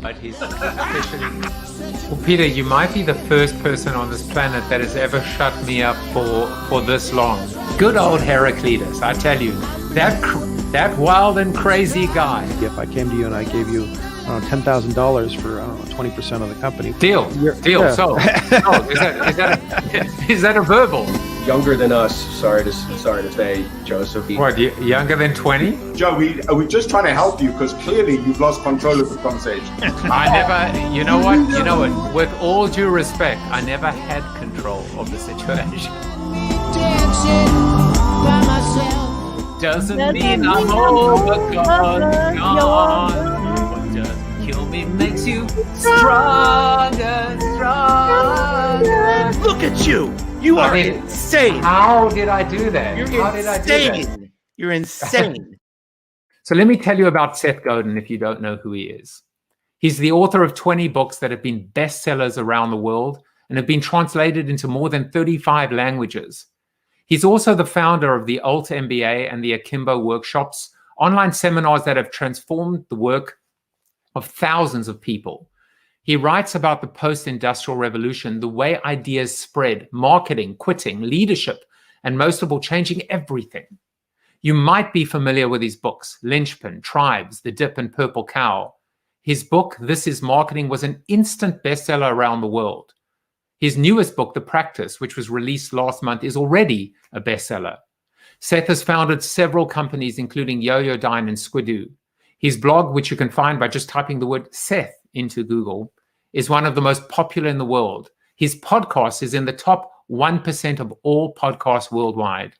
but he's especially... Well, Peter, you might be the first person on this planet that has ever shut me up for this long. Good old Heraclitus, I tell you, that wild and crazy guy. If I came to you and I gave you $10,000 for 20% of the company. Deal. Yeah. So, is that a verbal? Younger than us, sorry to say, Joseph. What, younger than 20? Joe, we're just trying to help you because clearly you've lost control of the conversation. You know what? With all due respect, I never had control of the situation. Doesn't mean I'm overgone. What doesn't kill me makes you stronger. Look at you. You are insane. How did I do that? You're insane. So let me tell you about Seth Godin if you don't know who he is. He's the author of 20 books that have been bestsellers around the world and have been translated into more than 35 languages. He's also the founder of the Alt MBA and the Akimbo workshops, online seminars that have transformed the work of thousands of people. He writes about the post-industrial revolution, the way ideas spread, marketing, quitting, leadership, and most of all, changing everything. You might be familiar with his books, Lynchpin, Tribes, The Dip, and Purple Cow. His book, This Is Marketing, was an instant bestseller around the world. His newest book, The Practice, which was released last month, is already a bestseller. Seth has founded several companies, including Yoyodyne and Squidoo. His blog, which you can find by just typing the word Seth into Google, is one of the most popular in the world. His podcast is in the top 1% of all podcasts worldwide.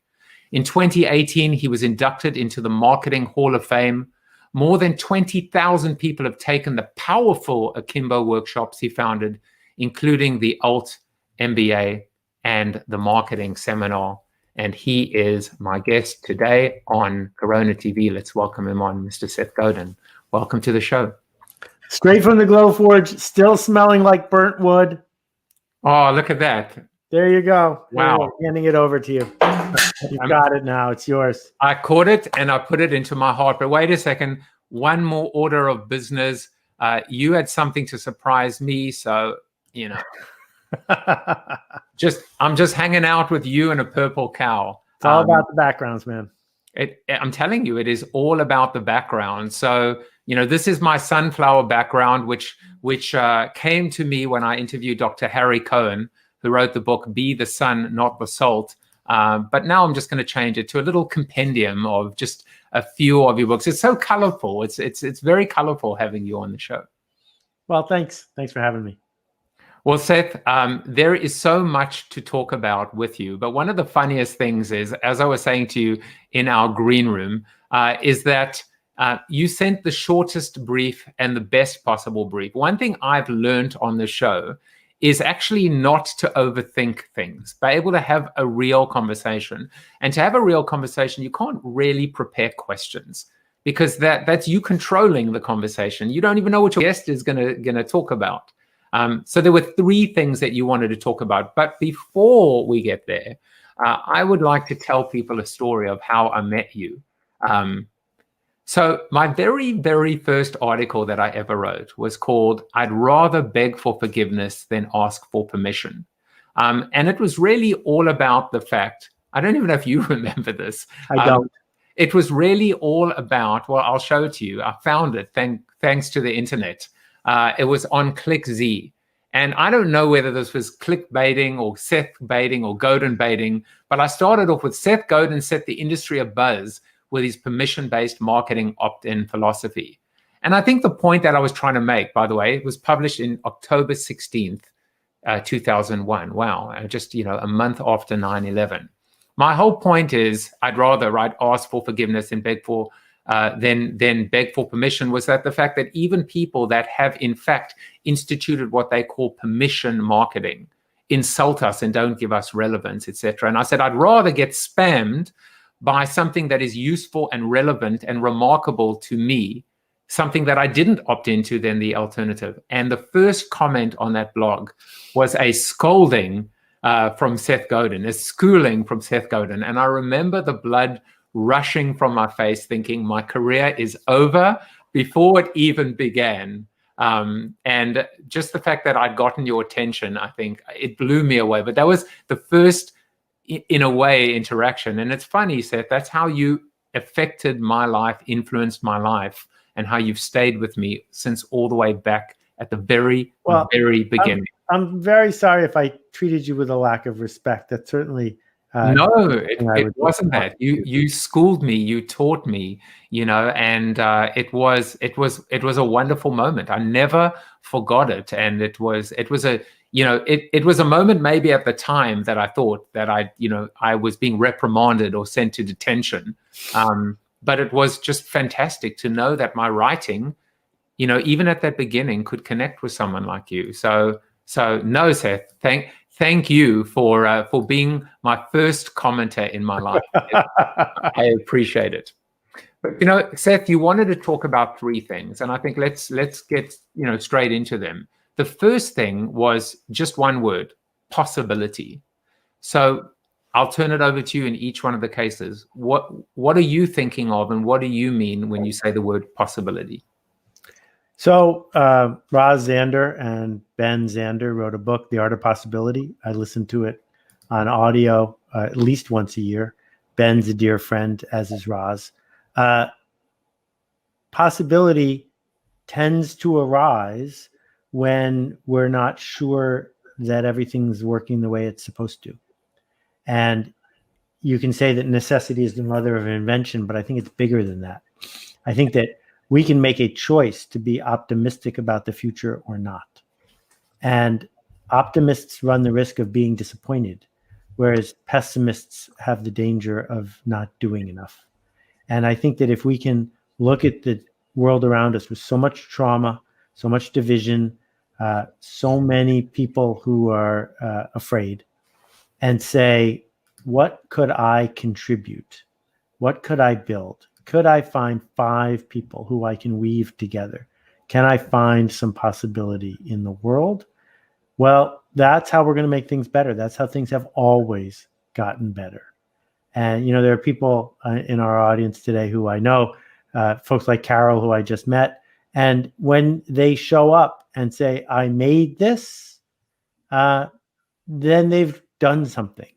In 2018, he was inducted into the Marketing Hall of Fame. More than 20,000 people have taken the powerful Akimbo workshops he founded, including the Alt MBA and the Marketing Seminar. And he is my guest today on Corona TV. Let's welcome him on, Mr. Seth Godin. Welcome to the show. Straight from the Glowforge, still smelling like burnt wood. Oh, look at that. There you go. Wow. Handing it over to you. You've got it now. It's yours. I caught it and I put it into my heart. But wait a second. One more order of business. You had something to surprise me. So, you know, I'm just hanging out with you and a purple cow. It's all about the backgrounds, man. I'm telling you, it is all about the background. So, you know, this is my sunflower background, which came to me when I interviewed Dr. Harry Cohen, who wrote the book, Be the Sun, Not the Salt. But now I'm just going to change it to a little compendium of just a few of your books. It's so colorful. It's very colorful having you on the show. Well, thanks. Thanks for having me. Well, Seth, there is so much to talk about with you. But one of the funniest things is, as I was saying to you in our green room, is that you sent the shortest brief and the best possible brief. One thing I've learned on the show is actually not to overthink things, be able to have a real conversation. And to have a real conversation, you can't really prepare questions because that's you controlling the conversation. You don't even know what your guest is gonna talk about. So there were three things that you wanted to talk about. But before we get there, I would like to tell people a story of how I met you. So my very, very first article that I ever wrote was called, I'd Rather Beg for Forgiveness Than Ask for Permission. And it was really all about the fact, I don't even know if you remember this. I don't. It was really all about, well, I'll show it to you. I found it thanks to the internet. It was on ClickZ. And I don't know whether this was clickbaiting or Seth baiting or Godin baiting, but I started off with Seth Godin set the industry abuzz with his permission-based marketing opt-in philosophy. And I think the point that I was trying to make, by the way, it was published in October 16th, 2001. Wow, just, you know, a month after 9/11. My whole point is I'd rather ask for forgiveness and beg for than beg for permission, was that the fact that even people that have in fact instituted what they call permission marketing insult us and don't give us relevance, etc. And I said I'd rather get spammed by something that is useful and relevant and remarkable to me, something that I didn't opt into, than the alternative. And the first comment on that blog was a scolding from Seth Godin, a schooling from Seth Godin. And I remember the blood rushing from my face thinking my career is over before it even began. And just the fact that I'd gotten your attention, I think it blew me away. But that was the first, in a way, interaction. And it's funny, Seth, that's how you affected my life, influenced my life, and how you've stayed with me since all the way back at the very beginning. I'm very sorry if I treated you with a lack of respect. That certainly no, it wasn't that. You schooled me, you taught me, and it was a wonderful moment. I never forgot it, and it was a moment maybe at the time that I thought that I was being reprimanded or sent to detention, but it was just fantastic to know that my writing, even at that beginning, could connect with someone like you. So no, Seth, thank you for being my first commenter in my life. I appreciate it. But Seth, you wanted to talk about three things, and I think let's get straight into them. The first thing was just one word: possibility. So I'll turn it over to you in each one of the cases. What are you thinking of, and what do you mean when you say the word possibility? So Roz Zander and Ben Zander wrote a book, The Art of Possibility. I listen to it on audio at least once a year. Ben's a dear friend, as is Roz. Possibility tends to arise when we're not sure that everything's working the way it's supposed to. And you can say that necessity is the mother of invention, but I think it's bigger than that. I think that we can make a choice to be optimistic about the future or not. And optimists run the risk of being disappointed, whereas pessimists have the danger of not doing enough. And I think that if we can look at the world around us with so much trauma, so much division, so many people who are afraid, and say, what could I contribute? What could I build? Could I find 5 people who I can weave together? Can I find some possibility in the world? Well, that's how we're going to make things better. That's how things have always gotten better. And, there are people in our audience today who I know, folks like Carol, who I just met. And when they show up and say, I made this, then they've done something.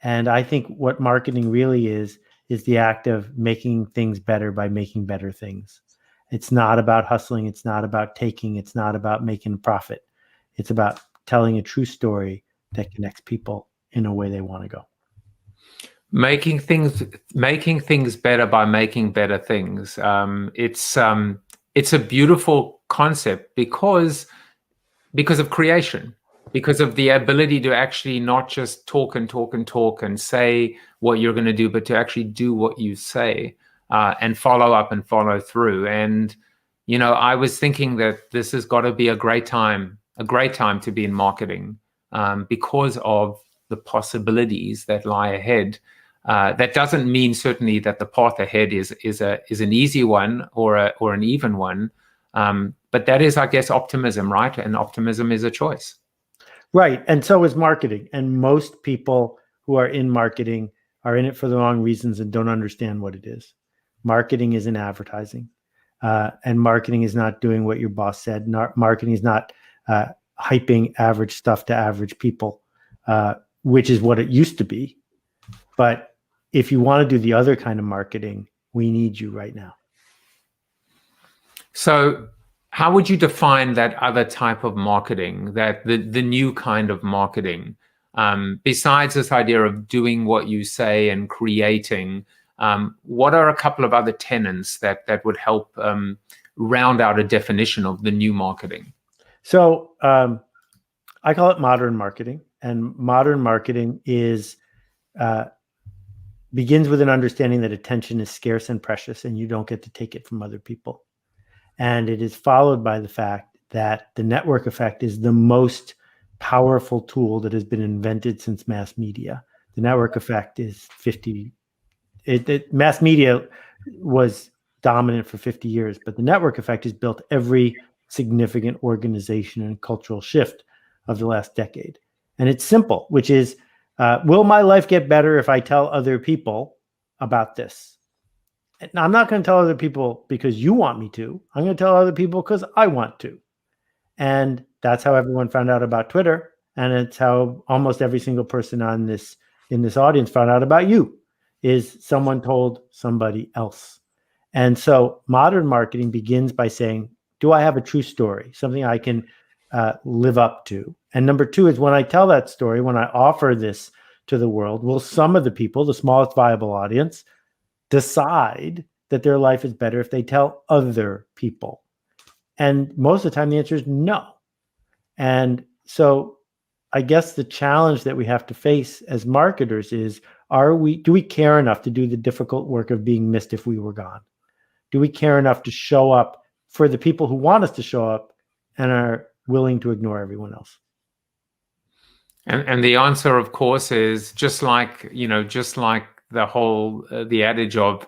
And I think what marketing really is the act of making things better by making better things. It's not about hustling. It's not about taking. It's not about making a profit. It's about telling a true story that connects people in a way they want to go. Making things better by making better things. It's a beautiful concept because of creation. Because of the ability to actually not just talk and say what you're going to do, but to actually do what you say and follow up and follow through. And, I was thinking that this has got to be a great time to be in marketing because of the possibilities that lie ahead. That doesn't mean certainly that the path ahead is an easy one or an even one. But that is, I guess, optimism, right? And optimism is a choice. Right. And so is marketing. And most people who are in marketing are in it for the wrong reasons and don't understand what it is. Marketing isn't advertising. And marketing is not doing what your boss said. Marketing is not hyping average stuff to average people, which is what it used to be. But if you want to do the other kind of marketing, we need you right now. So how would you define that other type of marketing, that the new kind of marketing, besides this idea of doing what you say and creating? What are a couple of other tenets that would help round out a definition of the new marketing? So I call it modern marketing, and modern marketing begins with an understanding that attention is scarce and precious, and you don't get to take it from other people. And it is followed by the fact that the network effect is the most powerful tool that has been invented since mass media. The network effect is mass media was dominant for 50 years, but the network effect has built every significant organization and cultural shift of the last decade. And it's simple, which is, will my life get better if I tell other people about this? Now, I'm not going to tell other people because you want me to. I'm going to tell other people because I want to. And that's how everyone found out about Twitter. And it's how almost every single person in this audience found out about you, is someone told somebody else. And so modern marketing begins by saying, do I have a true story, something I can live up to? And number two is, when I tell that story, when I offer this to the world, will some of the people, the smallest viable audience, decide that their life is better if they tell other people? And most of the time, the answer is no. And so I guess the challenge that we have to face as marketers is, do we care enough to do the difficult work of being missed if we were gone? Do we care enough to show up for the people who want us to show up and are willing to ignore everyone else? And the answer, of course, is just like the whole the adage of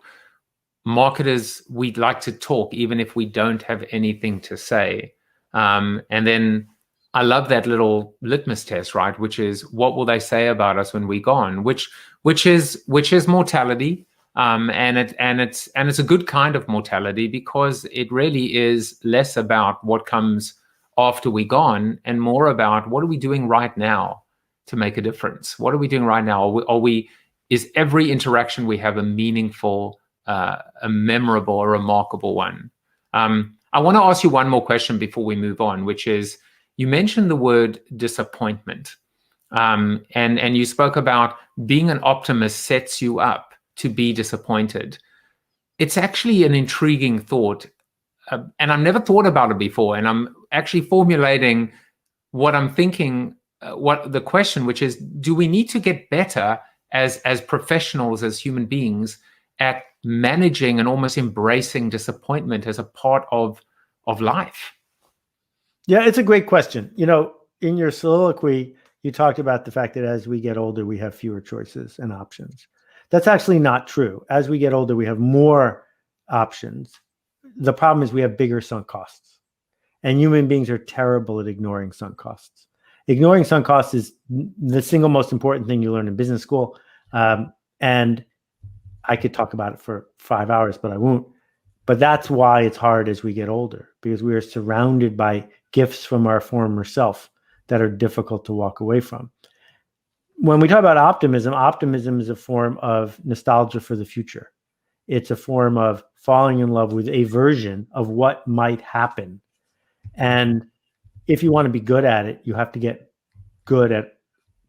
marketers, we'd like to talk even if we don't have anything to say. And then I love that little litmus test, right? Which is, what will they say about us when we're gone? Which is mortality. And it's a good kind of mortality, because it really is less about what comes after we're gone and more about, what are we doing right now to make a difference? What are we doing right now? Is every interaction we have a meaningful, a memorable, a remarkable one? I want to ask you one more question before we move on, which is, you mentioned the word disappointment, and you spoke about being an optimist sets you up to be disappointed. It's actually an intriguing thought, and I've never thought about it before, and I'm actually formulating what I'm thinking, what the question, which is, do we need to get better as professionals, as human beings, at managing and almost embracing disappointment as a part of life? Yeah, it's a great question. In your soliloquy, you talked about the fact that as we get older, we have fewer choices and options. That's actually not true. As we get older, we have more options. The problem is we have bigger sunk costs. And human beings are terrible at ignoring sunk costs. Ignoring sunk costs is the single most important thing you learn in business school. And I could talk about it for 5 hours, but I won't. But that's why it's hard as we get older, because we are surrounded by gifts from our former self that are difficult to walk away from. When we talk about optimism, optimism is a form of nostalgia for the future. It's a form of falling in love with a version of what might happen. And if you want to be good at it, you have to get good at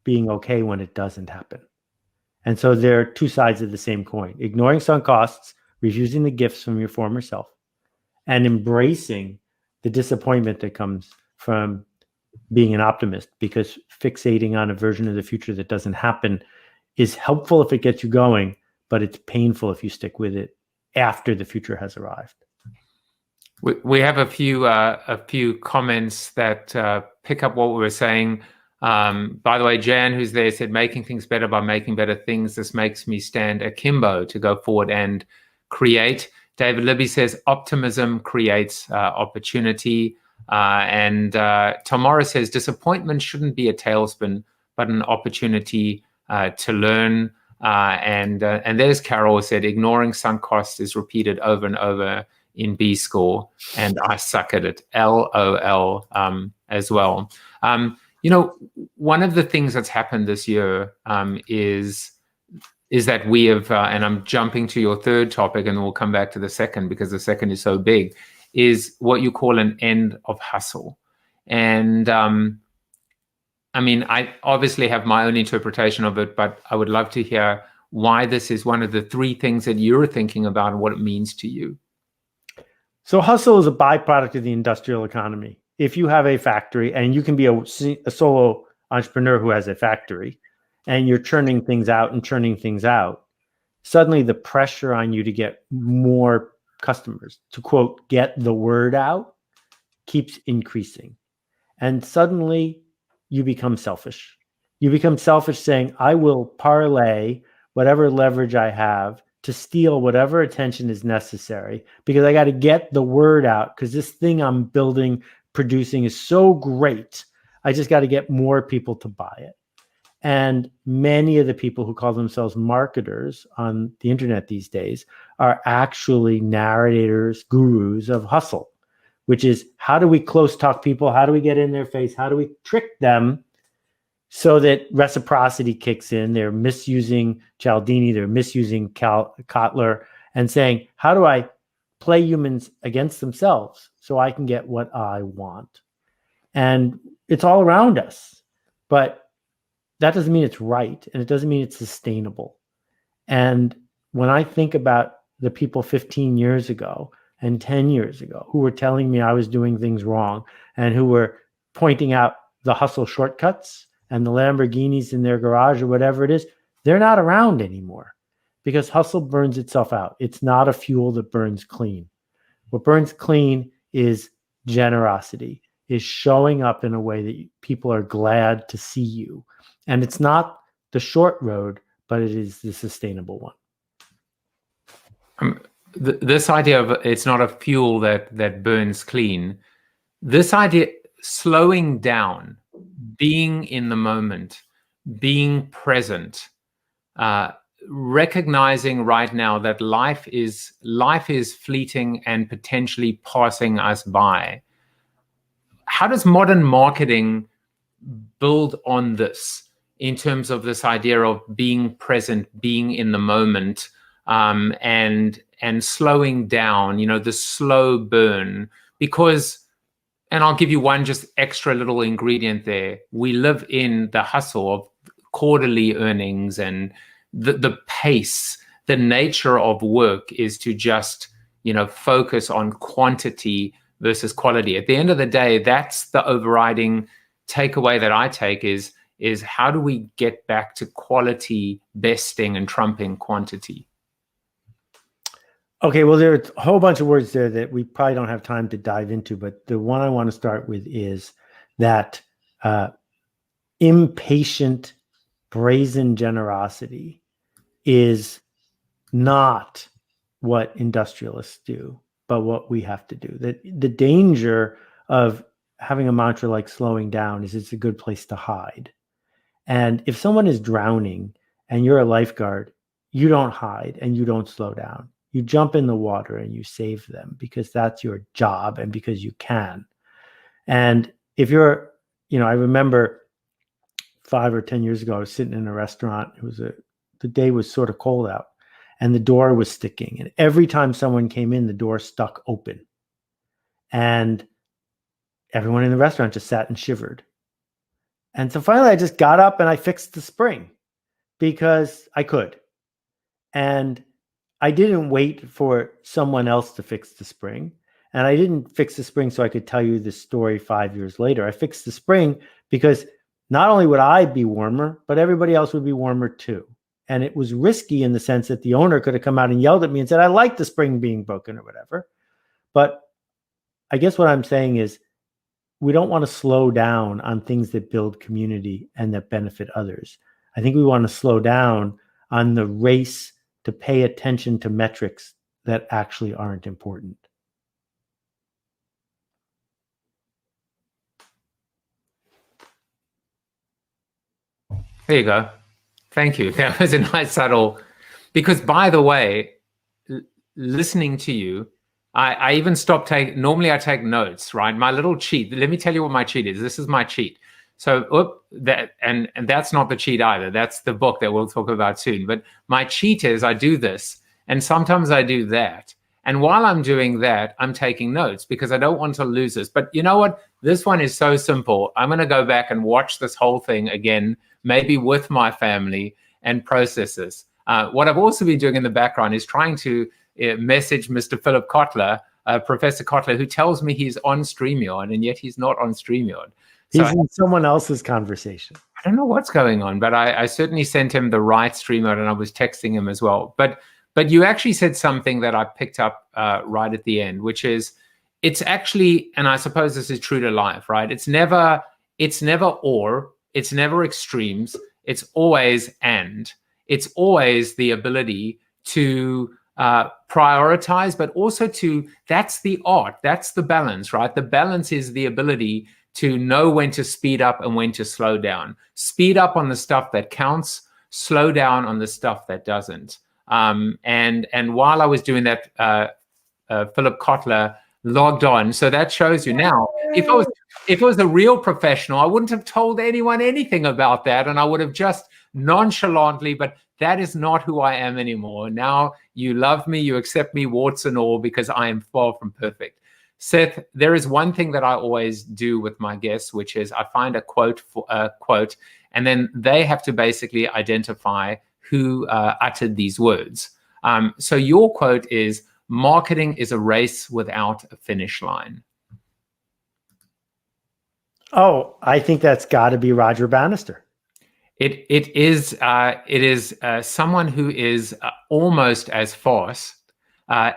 being okay when it doesn't happen. And so there are two sides of the same coin: ignoring sunk costs, refusing the gifts from your former self, and embracing the disappointment that comes from being an optimist, because fixating on a version of the future that doesn't happen is helpful if it gets you going, but it's painful if you stick with it after the future has arrived. We have a few comments that pick up what we were saying. By the way, Jan, who's there, said, making things better by making better things. This makes me stand akimbo to go forward and create. David Libby says, optimism creates opportunity. And Tamara says, disappointment shouldn't be a tailspin, but an opportunity to learn. And there's Carol, said, ignoring sunk costs is repeated over and over in B score, and I suck at it. LOL as well. One of the things that's happened this year is that we have, and I'm jumping to your third topic, and we'll come back to the second because the second is so big, is what you call an end of hustle. And I obviously have my own interpretation of it, but I would love to hear why this is one of the three things that you're thinking about and what it means to you. So hustle is a byproduct of the industrial economy. If you have a factory, and you can be a solo entrepreneur who has a factory, and you're churning things out, suddenly the pressure on you to get more customers, to quote, get the word out, keeps increasing. And suddenly you become selfish. You become selfish, saying, I will parlay whatever leverage I have to steal whatever attention is necessary, because I got to get the word out, because this thing I'm building, producing is so great. I just got to get more people to buy it. And many of the people who call themselves marketers on the internet these days are actually narrators, gurus of hustle, which is how do we close talk people? How do we get in their face? How do we trick them so that reciprocity kicks in? They're misusing Cialdini, they're misusing Kotler, and saying, how do I play humans against themselves so I can get what I want? And it's all around us, but that doesn't mean it's right, and it doesn't mean it's sustainable. And when I think about the people 15 years ago and 10 years ago who were telling me I was doing things wrong and who were pointing out the hustle shortcuts and the Lamborghinis in their garage or whatever it is, they're not around anymore because hustle burns itself out. It's not a fuel that burns clean. What burns clean is generosity, is showing up in a way that people are glad to see you. And it's not the short road, but it is the sustainable one. This idea of it's not a fuel that burns clean, this idea, slowing down, being in the moment, being present, recognizing right now that life is fleeting and potentially passing us by. How does modern marketing build on this in terms of this idea of being present, being in the moment, and slowing down, the slow burn? Because, and I'll give you one just extra little ingredient there. We live in the hustle of quarterly earnings, and the pace, the nature of work is to just, focus on quantity versus quality. At the end of the day, that's the overriding takeaway that I take is how do we get back to quality besting and trumping quantity? Okay, well, there's a whole bunch of words there that we probably don't have time to dive into, but the one I want to start with is that impatient, brazen generosity is not what industrialists do, but what we have to do. The danger of having a mantra like slowing down is it's a good place to hide. And if someone is drowning and you're a lifeguard, you don't hide and you don't slow down. You jump in the water and you save them because that's your job and because you can. And if you're, I remember 5 or 10 years ago, I was sitting in a restaurant. The day was sort of cold out and the door was sticking. And every time someone came in, the door stuck open. And everyone in the restaurant just sat and shivered. And so finally I just got up and I fixed the spring because I could. And I didn't wait for someone else to fix the spring. And I didn't fix the spring so I could tell you this story 5 years later. I fixed the spring because not only would I be warmer, but everybody else would be warmer too. And it was risky in the sense that the owner could have come out and yelled at me and said, I like the spring being broken or whatever. But I guess what I'm saying is we don't want to slow down on things that build community and that benefit others. I think we want to slow down on the race to pay attention to metrics that actually aren't important. There you go. Thank you. That was a nice subtle, because by the way, listening to you, I even stopped normally I take notes, right? My little cheat. Let me tell you what my cheat is. This is my cheat. So and that's not the cheat either. That's the book that we'll talk about soon. But my cheat is I do this, and sometimes I do that. And while I'm doing that, I'm taking notes because I don't want to lose this. But you know what? This one is so simple. I'm going to go back and watch this whole thing again, maybe with my family, and process this. What I've also been doing in the background is trying to message Mr. Philip Kotler, Professor Kotler, who tells me he's on StreamYard, and yet he's not on StreamYard. He's in someone else's conversation. I don't know what's going on, but I certainly sent him the right StreamYard, and I was texting him as well. But you actually said something that I picked up right at the end, which is it's actually, and I suppose this is true to life, right? It's never or, it's never extremes. It's always and. It's always the ability to prioritize, but also that's the art, that's the balance, right? The balance is the ability to know when to speed up and when to slow down. Speed up on the stuff that counts, slow down on the stuff that doesn't. And while I was doing that, Philip Kotler logged on. So that shows you. Now, if it was a real professional, I wouldn't have told anyone anything about that, and I would have just nonchalantly, but that is not who I am anymore. Now you love me, you accept me, warts and all, because I am far from perfect. Seth, there is one thing that I always do with my guests, which is I find a quote, and then they have to basically identify who uttered these words. So your quote is, "Marketing is a race without a finish line." Oh, I think that's got to be Roger Bannister. It is someone who is almost as fast.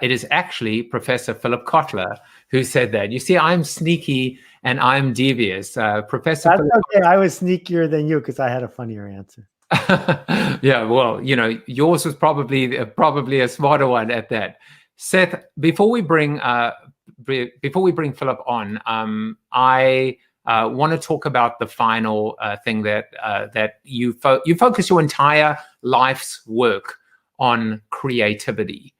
It is actually Professor Philip Kotler who said that. You see, I'm sneaky and I'm devious. Professor. That's okay. I was sneakier than you because I had a funnier answer. Yeah, well, yours was probably a smarter one at that. Seth, before we bring Philip on, I want to talk about the final thing that you focus your entire life's work on creativity.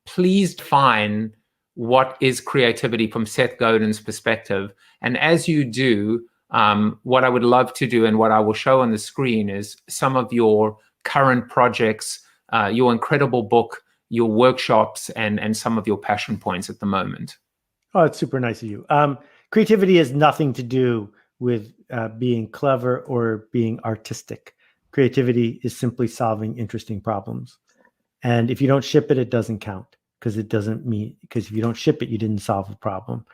Please define what is creativity from Seth Godin's perspective. And as you do, what I would love to do and what I will show on the screen is some of your current projects, your incredible book, your workshops, and some of your passion points at the moment. Oh, it's super nice of you. Creativity has nothing to do with being clever or being artistic. Creativity is simply solving interesting problems. And if you don't ship it, it doesn't count because if you don't ship it, you didn't solve a problem.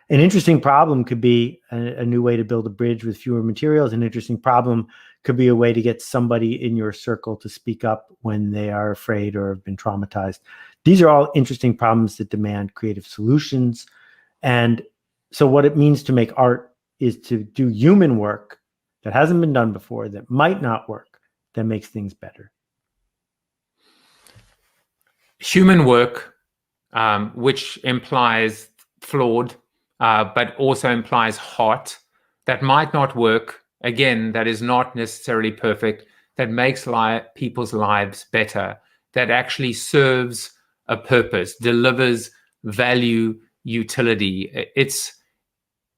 An interesting problem could be a new way to build a bridge with fewer materials. An interesting problem could be a way to get somebody in your circle to speak up when they are afraid or have been traumatized. These are all interesting problems that demand creative solutions. And so what it means to make art is to do human work that hasn't been done before, that might not work, that makes things better. Human work, which implies flawed, but also implies heart, that might not work. Again, that is not necessarily perfect, that makes people's lives better, that actually serves a purpose, delivers value, utility.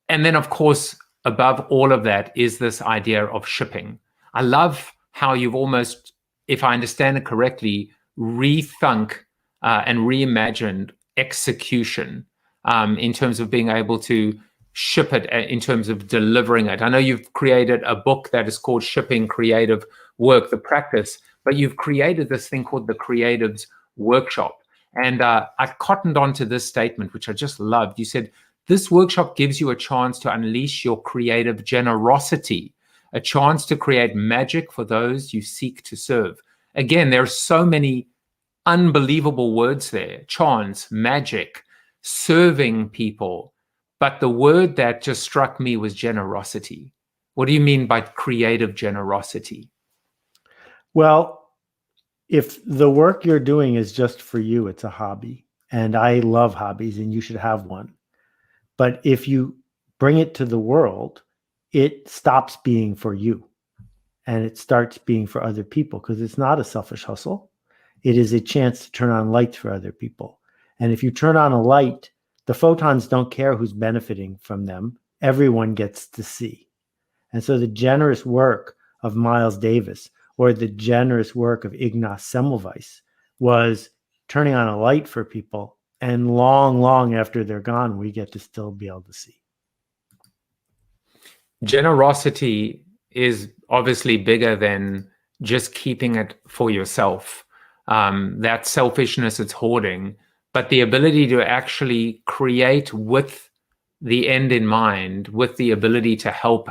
And then, of course, above all of that is this idea of shipping. I love how you've almost, if I understand it correctly, rethunk and reimagined execution in terms of being able to ship it, in terms of delivering it. I know you've created a book that is called Shipping Creative Work, the Practice, but you've created this thing called the Creatives Workshop. And I cottoned onto this statement, which I just loved. You said, this workshop gives you a chance to unleash your creative generosity, a chance to create magic for those you seek to serve. Again, there are so many unbelievable words there: chance, magic, serving people. But the word that just struck me was generosity. What do you mean by creative generosity? Well, if the work you're doing is just for you, it's a hobby. And I love hobbies, and you should have one. But if you bring it to the world, it stops being for you and it starts being for other people, because it's not a selfish hustle. It is a chance to turn on lights for other people. And if you turn on a light, the photons don't care who's benefiting from them. Everyone gets to see. And so the generous work of Miles Davis or the generous work of Ignaz Semmelweis was turning on a light for people. And long, long after they're gone, we get to still be able to see. Generosity is obviously bigger than just keeping it for yourself. That selfishness, it's hoarding. But the ability to actually create with the end in mind, with the ability to help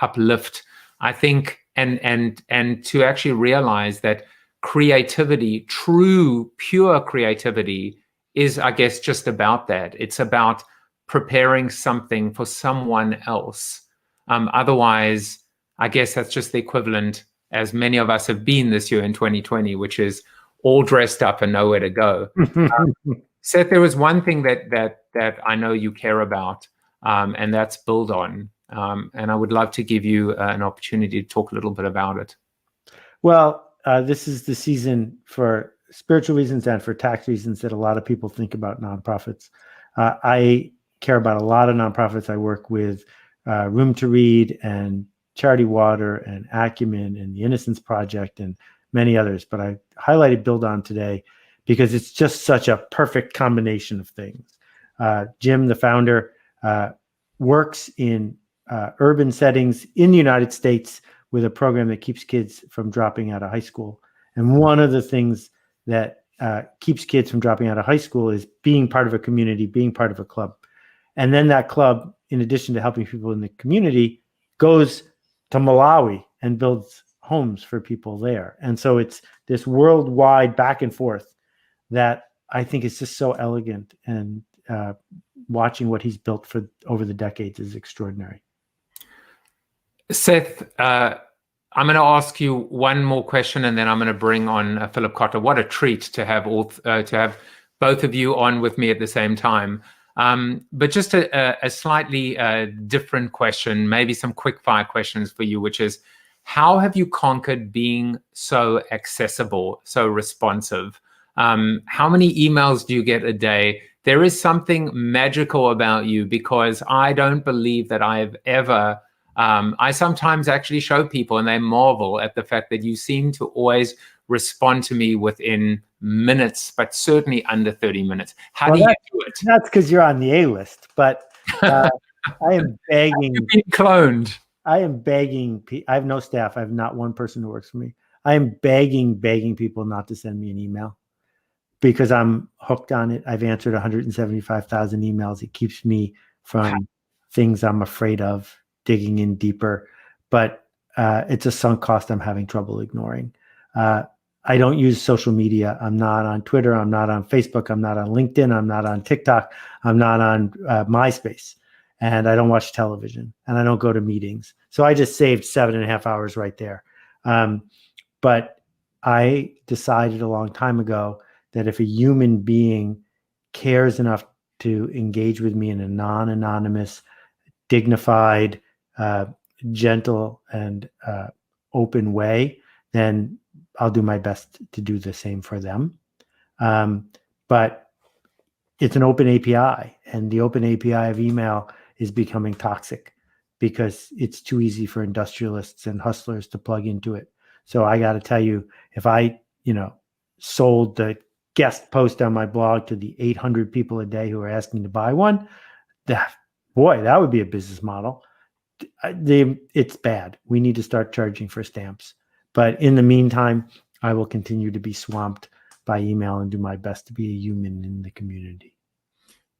uplift, I think, and to actually realize that creativity, true, pure creativity, is, I guess, just about that. It's about preparing something for someone else. Otherwise, I guess that's just the equivalent, as many of us have been this year in 2020, which is all dressed up and nowhere to go. Seth, there was one thing that I know you care about, and that's build on. And I would love to give you an opportunity to talk a little bit about it. Well, this is the season for spiritual reasons and for tax reasons that a lot of people think about nonprofits. I care about a lot of nonprofits. I work with Room to Read and Charity Water and Acumen and the Innocence Project and many others. But I highlighted Build On today because it's just such a perfect combination of things. Jim, the founder, works in urban settings in the United States with a program that keeps kids from dropping out of high school. And one of the things that keeps kids from dropping out of high school is being part of a community, being part of a club. And then that club, in addition to helping people in the community, goes to Malawi and builds homes for people there. And so it's this worldwide back and forth that I think is just so elegant, and watching what he's built for over the decades is extraordinary. Seth, I'm going to ask you one more question, and then I'm going to bring on Philip Kotler. What a treat to have both of you on with me at the same time. But just a slightly different question, maybe some quick fire questions for you, which is, how have you conquered being so accessible, so responsive? How many emails do you get a day? There is something magical about you, because I don't believe that I've ever, I sometimes actually show people and they marvel at the fact that you seem to always respond to me within minutes, but certainly under 30 minutes. How do you do it? That's because you're on the A-list, but I am begging. You've been cloned. I am begging. I have no staff. I have not one person who works for me. I am begging people not to send me an email, because I'm hooked on it. I've answered 175,000 emails. It keeps me from things I'm afraid of, digging in deeper. But it's a sunk cost I'm having trouble ignoring. I don't use social media. I'm not on Twitter. I'm not on Facebook. I'm not on LinkedIn. I'm not on TikTok. I'm not on MySpace. And I don't watch television. And I don't go to meetings. So I just saved 7.5 hours right there. But I decided a long time ago that if a human being cares enough to engage with me in a non-anonymous, dignified, gentle, and open way, then I'll do my best to do the same for them. But it's an open API, and the open API of email is becoming toxic because it's too easy for industrialists and hustlers to plug into it. So I got to tell you, if I, sold the guest post on my blog to the 800 people a day who are asking to buy one, that would be a business model. It's bad. We need to start charging for stamps. But in the meantime, I will continue to be swamped by email and do my best to be a human in the community.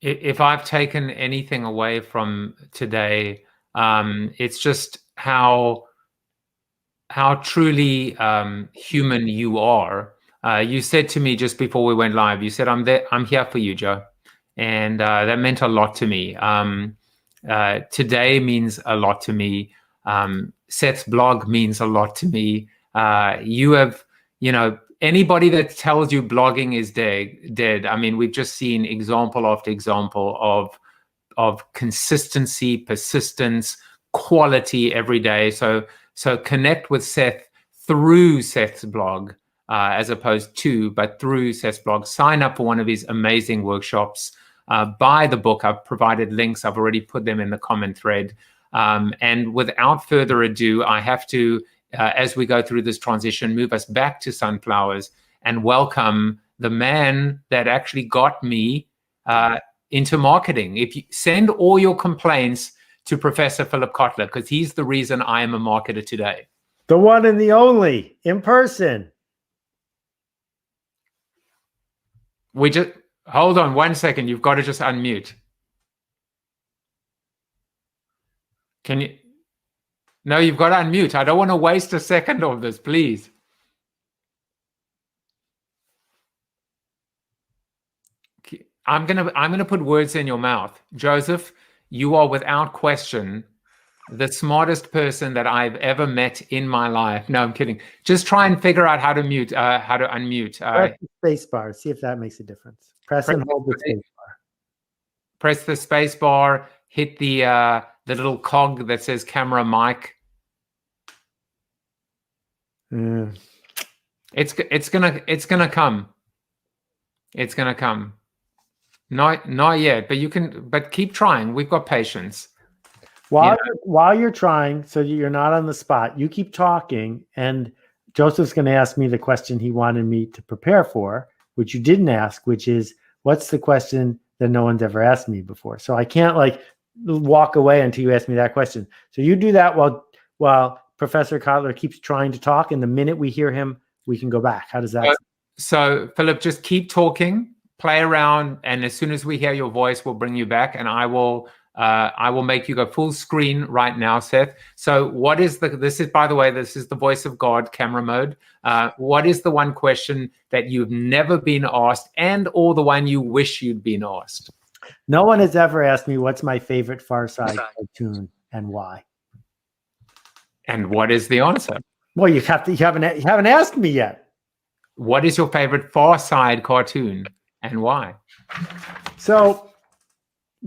If I've taken anything away from today, it's just how truly human you are. You said to me just before we went live, you said, I'm here for you, Joe. And that meant a lot to me. Today means a lot to me. Seth's blog means a lot to me. You have, anybody that tells you blogging is dead. I mean, we've just seen example after example of consistency, persistence, quality every day. So connect with Seth through Seth's blog, as opposed to, but through Seth's blog. Sign up for one of his amazing workshops. Buy the book. I've provided links. I've already put them in the comment thread. And without further ado, I have to, as we go through this transition, move us back to sunflowers and welcome the man that actually got me into marketing. If you send all your complaints to Professor Philip Kotler, because he's the reason I am a marketer today. The one and the only, in person. We just, hold on 1 second. You've got to just unmute. Can you? No, you've got to unmute. I don't want to waste a second of this, please. I'm gonna put words in your mouth. Joseph, you are without question the smartest person that I've ever met in my life. No, I'm kidding. Just try and figure out how to unmute. Press the space bar. See if that makes a difference. Press and hold the space bar. Press the space bar. Hit the little cog that says camera mic. It's gonna come. It's gonna come. Not yet, but you can. But keep trying. We've got patience. While you're trying, so you're not on the spot, you keep talking, and Joseph's going to ask me the question he wanted me to prepare for, which you didn't ask, which is, what's the question that no one's ever asked me before? So I can't like walk away until you ask me that question. So you do that while Professor Kotler keeps trying to talk, and the minute we hear him, we can go back. How does that sound? So Philip, just keep talking, play around, and as soon as we hear your voice, we'll bring you back, and I will make you go full screen right now, Seth. So what is this is, by the way, this is the voice of God camera mode. What is the one question that you've never been asked or the one you wish you'd been asked? No one has ever asked me what's my favorite Far Side cartoon and why. And what is the answer? Well, you haven't asked me yet. What is your favorite Far Side cartoon and why? So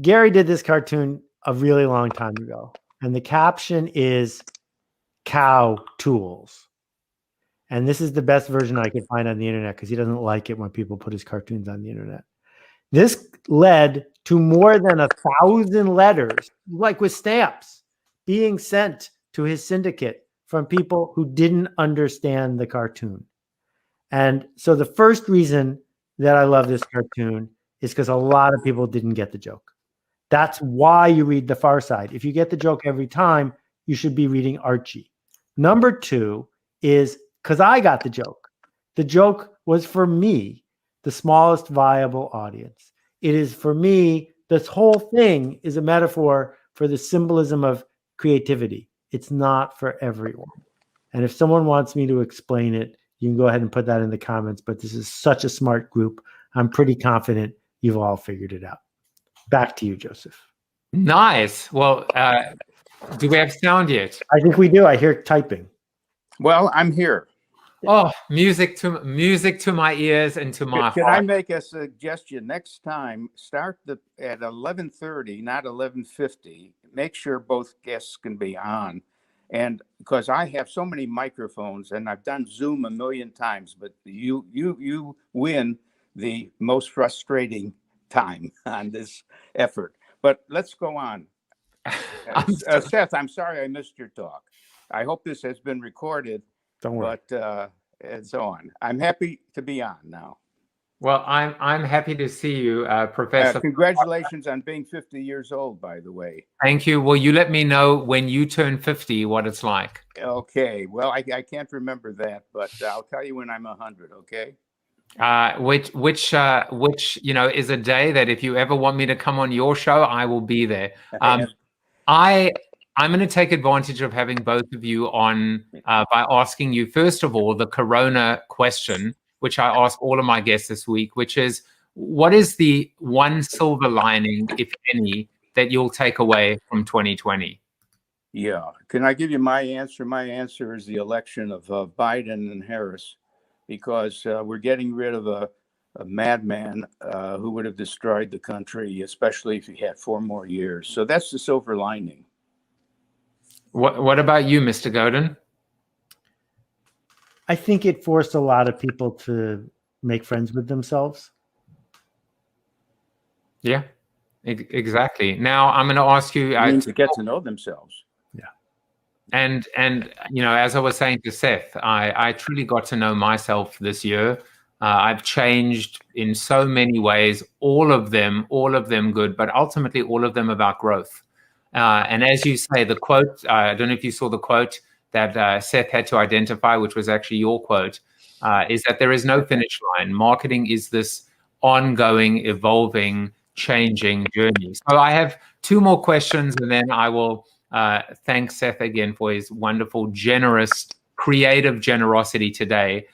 Gary did this cartoon a really long time ago, and the caption is "Cow Tools." And this is the best version I could find on the internet because he doesn't like it when people put his cartoons on the internet. This led to more than 1,000 letters, like with stamps, being sent to his syndicate from people who didn't understand the cartoon. And so the first reason that I love this cartoon is because a lot of people didn't get the joke. That's why you read The Far Side. If you get the joke every time, you should be reading Archie. Number two is because I got the joke. The joke was for me, the smallest viable audience. It is for me, this whole thing is a metaphor for the symbolism of creativity. It's not for everyone. And if someone wants me to explain it, you can go ahead and put that in the comments. But this is such a smart group. I'm pretty confident you've all figured it out. Back to you, Joseph. Nice. Well, do we have sound yet? I think we do. I hear typing. Well, I'm here. Oh, music to my ears and to my Can heart. I make a suggestion? Next time, start at 11:30, not 11:50. Make sure both guests can be on. And because I have so many microphones and I've done Zoom a million times, but you win the most frustrating time on this effort. But let's go on. Seth, I'm sorry I missed your talk. I hope this has been recorded. Don't worry. But and so on. I'm happy to be on now. Well, I'm happy to see you, Professor. Congratulations on being 50 years old, by the way. Thank you. Will you let me know when you turn 50 what it's like? Okay. Well, I can't remember that, but I'll tell you when I'm 100. Okay. Which is a day that if you ever want me to come on your show, I will be there. I'm going to take advantage of having both of you on by asking you, first of all, the Corona question, which I ask all of my guests this week, which is, what is the one silver lining, if any, that you'll take away from 2020? Yeah. Can I give you my answer? My answer is the election of Biden and Harris, because we're getting rid of a madman who would have destroyed the country, especially if he had 4 more years. So that's the silver lining. What about you, Mr. Godin? I think it forced a lot of people to make friends with themselves. Yeah, exactly. Now I'm going to ask you to get to know themselves. Yeah. And as I was saying to Seth, I truly got to know myself this year. I've changed in so many ways, all of them good, but ultimately all of them about growth. And as you say, the quote, I don't know if you saw the quote that Seth had to identify, which was actually your quote, is that there is no finish line. Marketing is this ongoing, evolving, changing journey. So I have 2 more questions, and then I will thank Seth again for his wonderful, generous, creative generosity today,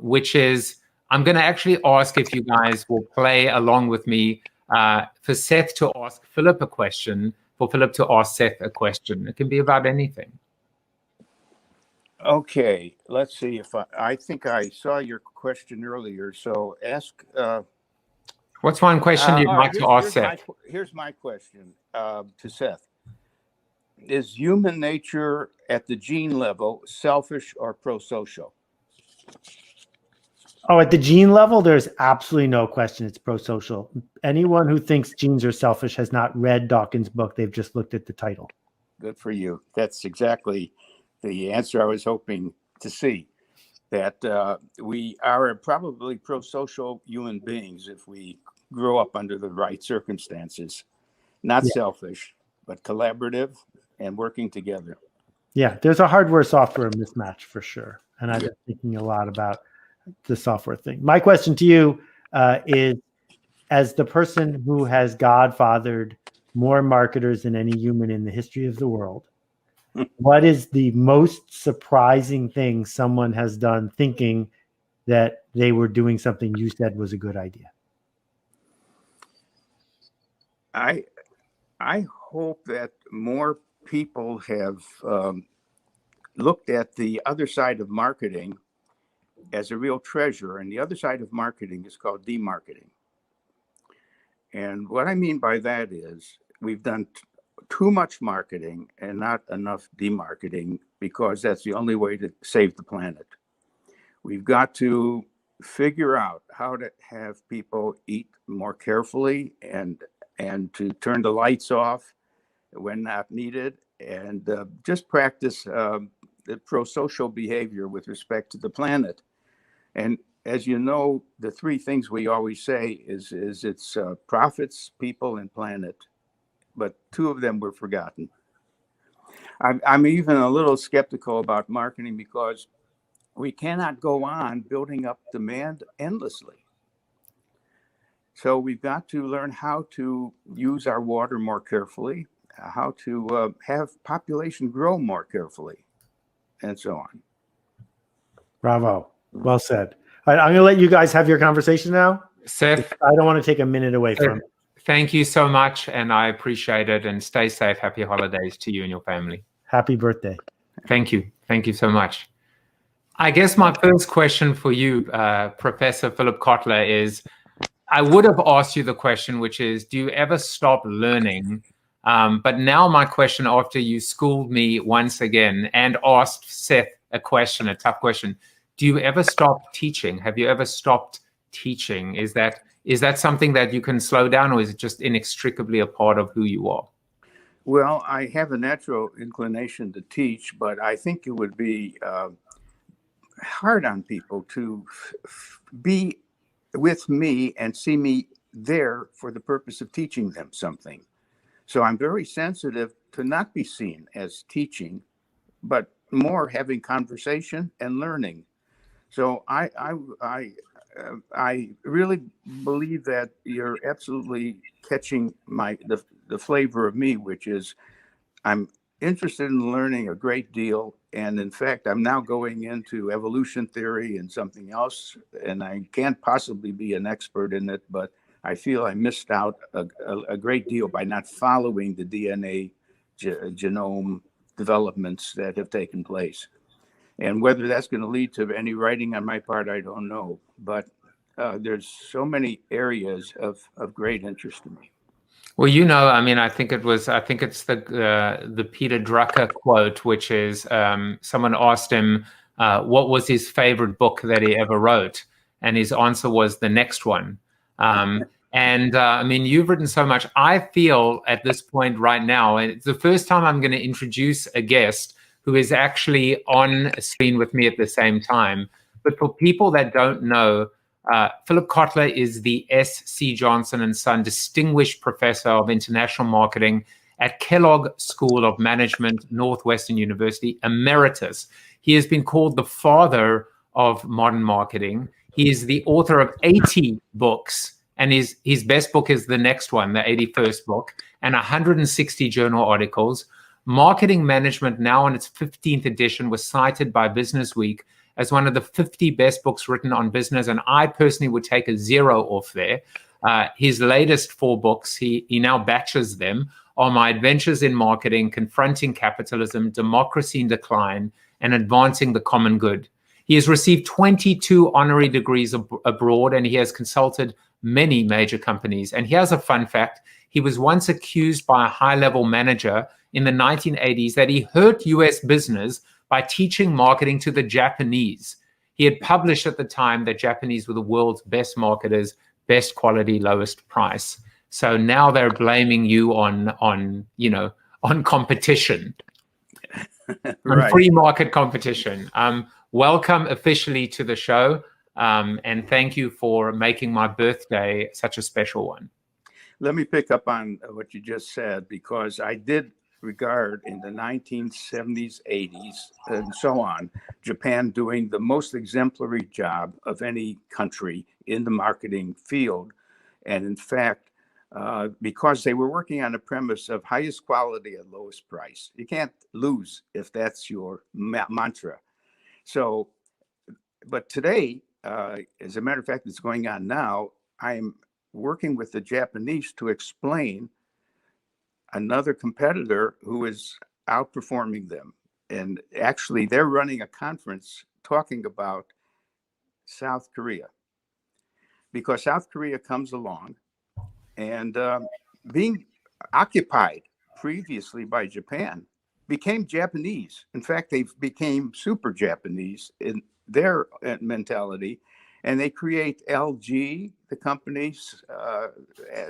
which is, I'm going to actually ask if you guys will play along with me for Seth to ask Philip a question, for Philip to ask Seth a question. It can be about anything. Okay, let's see if I think I saw your question earlier. So ask. What's one question you'd like to ask Seth? Here's my question to Seth. Is human nature at the gene level selfish or pro-social? Oh, at the gene level, there's absolutely no question it's pro-social. Anyone who thinks genes are selfish has not read Dawkins' book. They've just looked at the title. Good for you. That's exactly the answer I was hoping to see. That we are probably pro-social human beings if we grow up under the right circumstances. Not selfish, but collaborative and working together. Yeah, there's a hardware-software mismatch for sure. And I've been thinking a lot about the software thing. My question to you is, as the person who has godfathered more marketers than any human in the history of the world, what is the most surprising thing someone has done thinking that they were doing something you said was a good idea? I hope that more people have looked at the other side of marketing as a real treasure, and the other side of marketing is called demarketing. And what I mean by that is we've done too much marketing and not enough demarketing, because that's the only way to save the planet. We've got to figure out how to have people eat more carefully and to turn the lights off when not needed, and just practice the pro-social behavior with respect to the planet. And as you know, the three things we always say is it's profits, people, and planet. But two of them were forgotten. I'm even a little skeptical about marketing because we cannot go on building up demand endlessly. So we've got to learn how to use our water more carefully, how to have population grow more carefully, and so on. Bravo. Well said. All right, I'm going to let you guys have your conversation now. Seth, I don't want to take a minute away from it. thank you so much, and I appreciate it. And stay safe. Happy holidays to you and your family. Happy birthday. Thank you. Thank you so much. I guess my first question for you, Professor Philip Kotler, is I would have asked you the question, which is, do you ever stop learning? But now my question, after you schooled me once again and asked Seth a question, a tough question, do you ever stop teaching? Have you ever stopped teaching? Is that something that you can slow down, or is it just inextricably a part of who you are? Well, I have a natural inclination to teach, but I think it would be hard on people to be with me and see me there for the purpose of teaching them something. So I'm very sensitive to not be seen as teaching, but more having conversation and learning. So I really believe that you're absolutely catching the flavor of me, which is I'm interested in learning a great deal. And in fact, I'm now going into evolution theory and something else, and I can't possibly be an expert in it, but I feel I missed out a great deal by not following the DNA genome developments that have taken place. And whether that's going to lead to any writing on my part, I don't know. But there's so many areas of great interest to me. Well, I mean, I think it's the Peter Drucker quote, which is someone asked him what was his favorite book that he ever wrote, and his answer was the next one. I mean, you've written so much. I feel at this point right now, and it's the first time I'm going to introduce a guest who is actually on a screen with me at the same time. But for people that don't know, Philip Kotler is the S.C. Johnson & Son Distinguished Professor of International Marketing at Kellogg School of Management, Northwestern University, Emeritus. He has been called the father of modern marketing. He is the author of 80 books, and his best book is the next one, the 81st book, and 160 journal articles. Marketing Management, now in its 15th edition, was cited by Business Week as one of the 50 best books written on business, and I personally would take a 0 off there. His latest 4 books, he now batches them, are My Adventures in Marketing, Confronting Capitalism, Democracy in Decline, and Advancing the Common Good. He has received 22 honorary degrees abroad, and he has consulted many major companies. And here's a fun fact. He was once accused by a high-level manager in the 1980s that he hurt U.S. business by teaching marketing to the Japanese. He had published at the time that Japanese were the world's best marketers, best quality, lowest price. So now they're blaming you on competition, on free market competition. Welcome officially to the show, and thank you for making my birthday such a special one. Let me pick up on what you just said, because I did regard in the 1970s, 80s, and so on, Japan doing the most exemplary job of any country in the marketing field. And in fact, because they were working on a premise of highest quality at lowest price. You can't lose if that's your mantra. So, but today, as a matter of fact, it's going on now, I'm working with the Japanese to explain another competitor who is outperforming them. And actually, they're running a conference talking about South Korea, because South Korea comes along and being occupied previously by Japan, became Japanese. In fact, they became super Japanese in their mentality, and they create LG, the companies,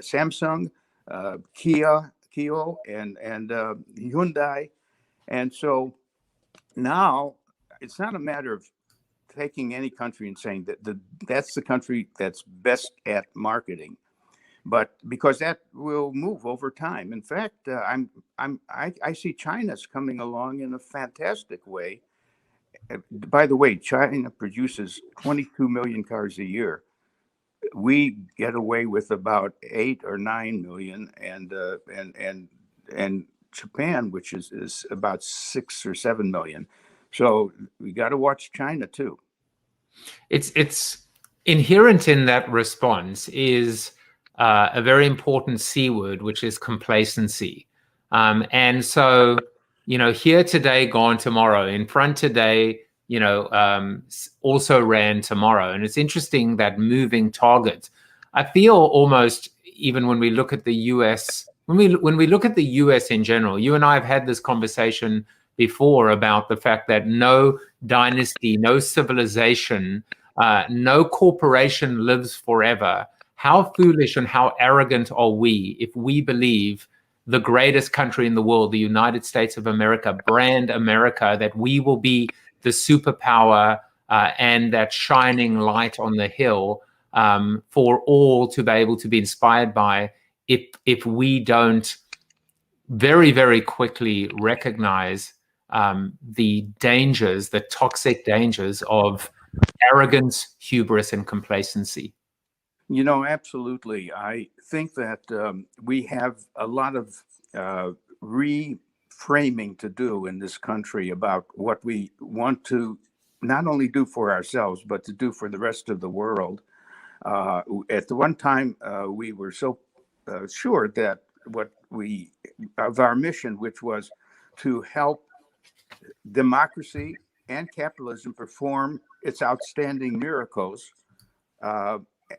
Samsung, Kia, and Hyundai. And so now it's not a matter of taking any country and saying that that's the country that's best at marketing, but because that will move over time. In fact, I see China's coming along in a fantastic way. By the way, China produces 22 million cars a year. We get away with about 8 or 9 million, and Japan, which is about 6 or 7 million. So we got to watch China too. It's inherent in that response is a very important C word, which is complacency. And so, here today, gone tomorrow, in front today, also ran tomorrow. And it's interesting that moving target. I feel almost, even when we look at the US, when we look at the US in general, you and I have had this conversation before about the fact that no dynasty, no civilization, no corporation lives forever. How foolish and how arrogant are we if we believe the greatest country in the world, the United States of America, brand America, that we will be the superpower and that shining light on the hill for all to be able to be inspired by, if we don't very, very quickly recognize the dangers, the toxic dangers of arrogance, hubris, and complacency. Absolutely. I think that we have a lot of reframing to do in this country about what we want to not only do for ourselves, but to do for the rest of the world. At the one time, we were so sure that of our mission, which was to help democracy and capitalism perform its outstanding miracles.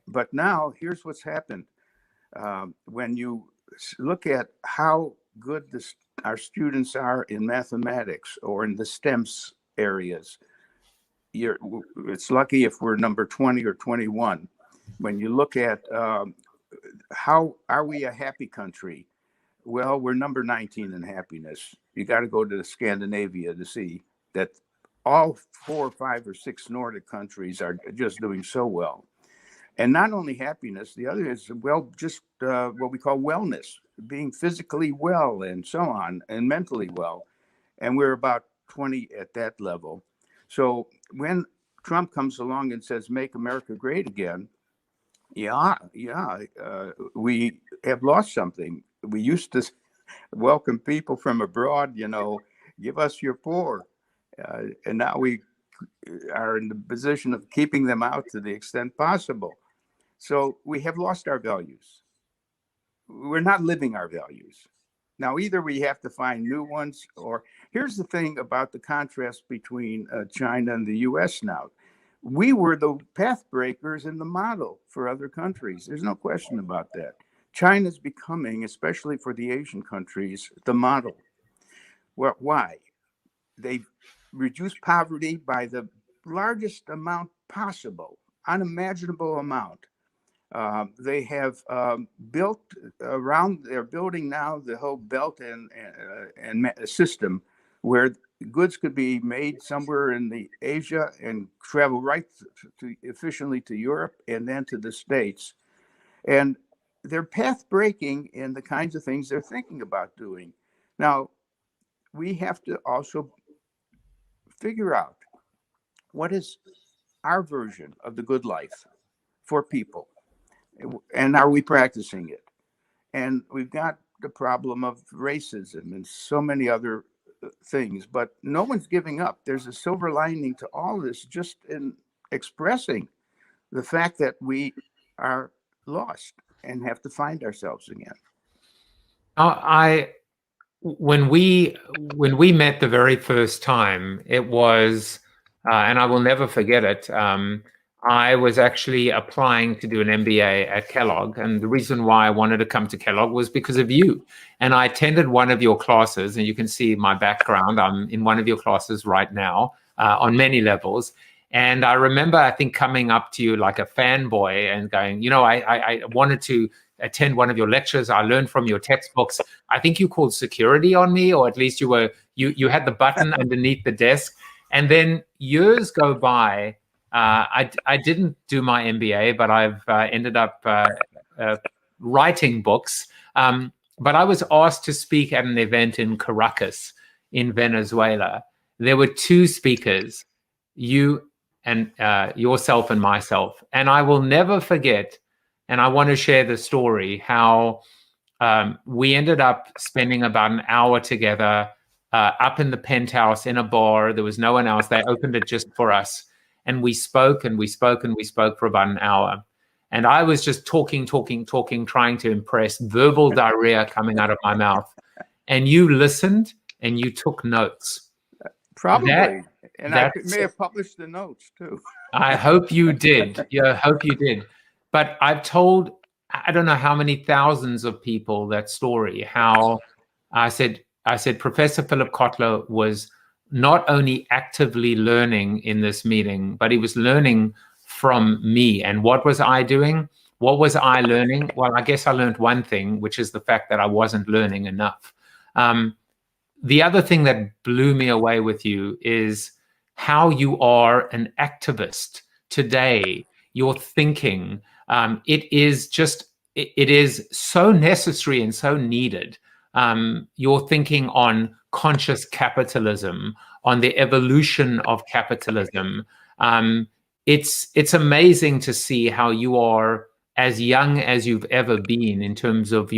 But now here's what's happened. When you look at how good our students are in mathematics or in the STEM areas, it's lucky if we're number 20 or 21. When you look at how are we a happy country? Well, we're number 19 in happiness. You got to go to Scandinavia to see that all 4 or 5 or 6 Nordic countries are just doing so well. And not only happiness, the other is, just what we call wellness, being physically well and so on, and mentally well. And we're about 20 at that level. So when Trump comes along and says, make America great again, we have lost something. We used to welcome people from abroad, give us your poor. And now we are in the position of keeping them out to the extent possible. So we have lost our values. We're not living our values. Now, either we have to find new ones, or here's the thing about the contrast between China and the US now. We were the path breakers and the model for other countries. There's no question about that. China's becoming, especially for the Asian countries, the model. Well, why? They've reduced poverty by the largest amount possible, unimaginable amount. They have built around, they're building now the whole belt and system where goods could be made somewhere in the Asia and travel right efficiently to Europe and then to the States. And they're path breaking in the kinds of things they're thinking about doing. Now, we have to also figure out what is our version of the good life for people, and are we practicing it? And we've got the problem of racism and so many other things, but no one's giving up. There's a silver lining to all this, just in expressing the fact that we are lost and have to find ourselves again. When we met the very first time, it was, and I will never forget it. I was actually applying to do an MBA at Kellogg, and the reason why I wanted to come to Kellogg was because of you. And I attended one of your classes, and you can see my background. I'm in one of your classes right now on many levels. And I remember, I think, coming up to you like a fanboy and going, you know, I wanted to attend one of your lectures. I learned from your textbooks. I think you called security on me, or at least you had the button underneath the desk. And then years go by. I didn't do my MBA, but I've ended up writing books. But I was asked to speak at an event in Caracas in Venezuela. There were two speakers, you and yourself and myself. And I will never forget, and I want to share the story, how we ended up spending about an hour together up in the penthouse in a bar. There was no one else. They opened it just for us. And we spoke and we spoke and we spoke for about an hour. And I was just talking, trying to impress, verbal diarrhea coming out of my mouth. And you listened and you took notes. Probably. I may have published the notes too. I hope you did. Yeah, I hope you did. But I've told, I don't know how many thousands of people that story, how I said, Professor Philip Kotler was not only actively learning in this meeting, but he was learning from me. And what was I doing? What was I learning? Well, I guess I learned one thing, which is the fact that I wasn't learning enough. The other thing that blew me away with you is how you are an activist today. Your thinking, it is so necessary and so needed. Your thinking on conscious capitalism, on the evolution of capitalism. It's amazing to see how you are as young as you've ever been in terms of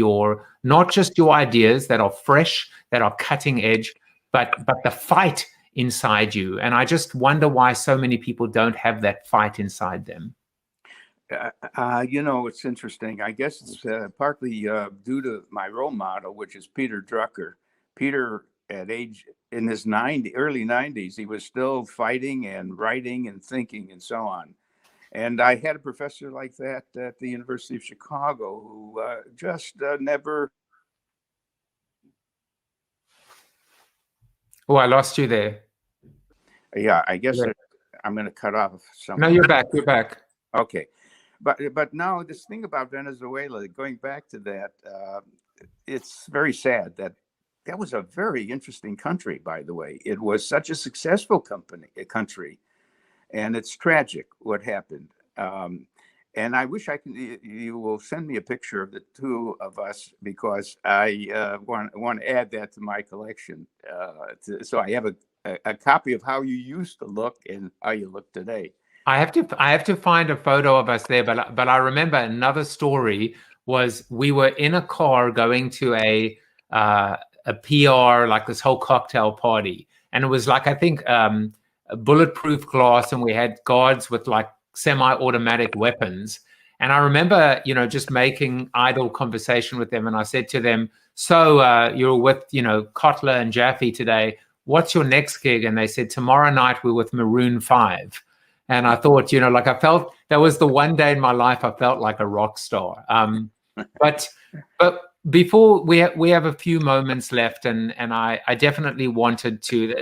not just your ideas that are fresh, that are cutting edge, but the fight inside you. And I just wonder why so many people don't have that fight inside them. It's interesting. I guess it's partly due to my role model, which is Peter Drucker. Peter, in his early 90s, he was still fighting and writing and thinking and so on. And I had a professor like that at the University of Chicago who just never. Oh, I lost you there. Yeah, I guess I'm going to cut off some. No, you're back. You're back. Okay. But now this thing about Venezuela, going back to that, it's very sad that was a very interesting country, by the way. It was such a successful country, and it's tragic what happened. And I wish you will send me a picture of the two of us, because I want to add that to my collection. So I have a copy of how you used to look and how you look today. I have to find a photo of us there, but I remember another story was we were in a car going to a PR, like this whole cocktail party, and it was like, I think a bulletproof glass, and we had guards with like semi-automatic weapons. And I remember, just making idle conversation with them, and I said to them, "So you're with Kotler and Jaffe today. What's your next gig?" And they said, "Tomorrow night we're with Maroon 5." And I thought, I felt that was the one day in my life I felt like a rock star. But before we have a few moments left, and I definitely wanted to,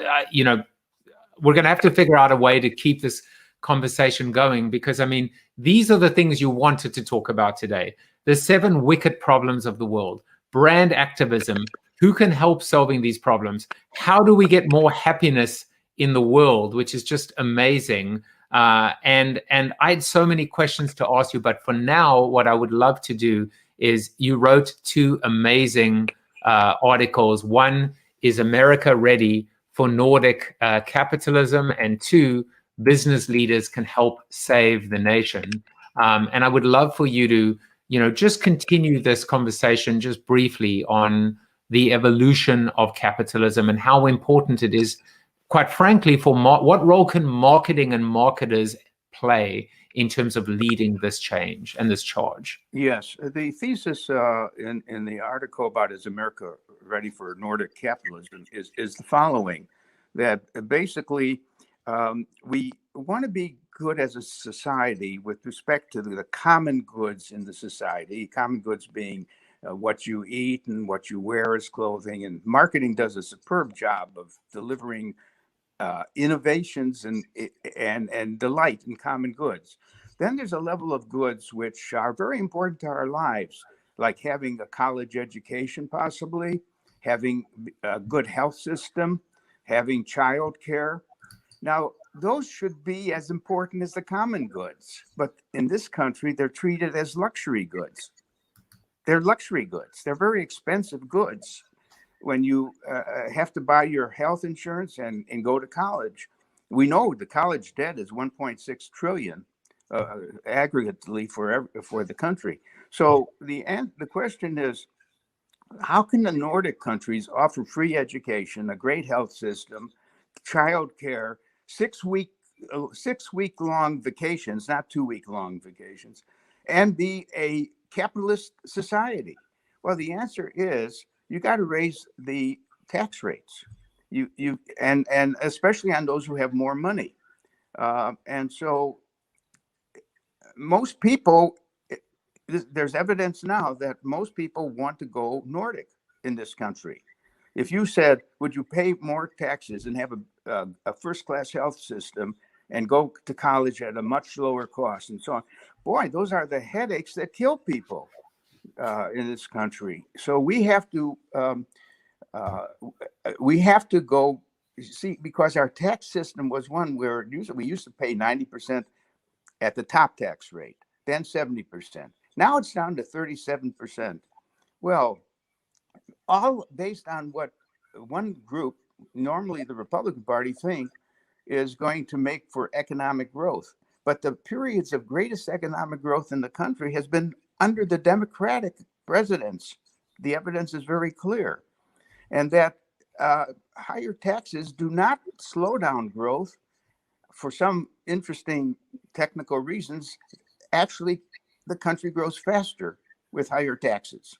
we're going to have to figure out a way to keep this conversation going, because I mean, these are the things you wanted to talk about today. The 7 wicked problems of the world, brand activism, who can help solving these problems? How do we get more happiness in the world, which is just amazing. And I had so many questions to ask you, but for now, what I would love to do is, you wrote 2 amazing articles. One is America Ready for Nordic Capitalism, and 2, Business Leaders Can Help Save the Nation. And I would love for you to, just continue this conversation just briefly on the evolution of capitalism and how important it is, quite frankly, for what role can marketing and marketers play in terms of leading this change and this charge? Yes, the thesis in the article about Is America Ready for Nordic Capitalism is the following, that basically we want to be good as a society with respect to the common goods in the society, common goods being what you eat and what you wear as clothing, and marketing does a superb job of delivering innovations and delight in common goods. Then there's a level of goods which are very important to our lives, like having a college education, possibly having a good health system, having childcare. Now, those should be as important as the common goods, but in this country, they're treated as luxury goods. They're luxury goods. They're very expensive goods. When you have to buy your health insurance and go to college, we know the college debt is 1.6 trillion aggregately for the country. So the question is, how can the Nordic countries offer free education, a great health system, childcare, 6-week long vacations, not 2-week-long vacations, and be a capitalist society? Well, the answer is, you got to raise the tax rates, and especially on those who have more money. And so most people, there's evidence now that most people want to go Nordic in this country. If you said, would you pay more taxes and have a first-class health system and go to college at a much lower cost and so on? Boy, those are the headaches that kill people in this country. So we have to go see, because our tax system was one where we used to pay 90% at the top tax rate, then 70%. Now it's down to 37%. Well, all based on what one group, normally the Republican Party, think is going to make for economic growth. But the periods of greatest economic growth in the country has been under the Democratic presidents. The evidence is very clear. And that higher taxes do not slow down growth. For some interesting technical reasons, actually, the country grows faster with higher taxes.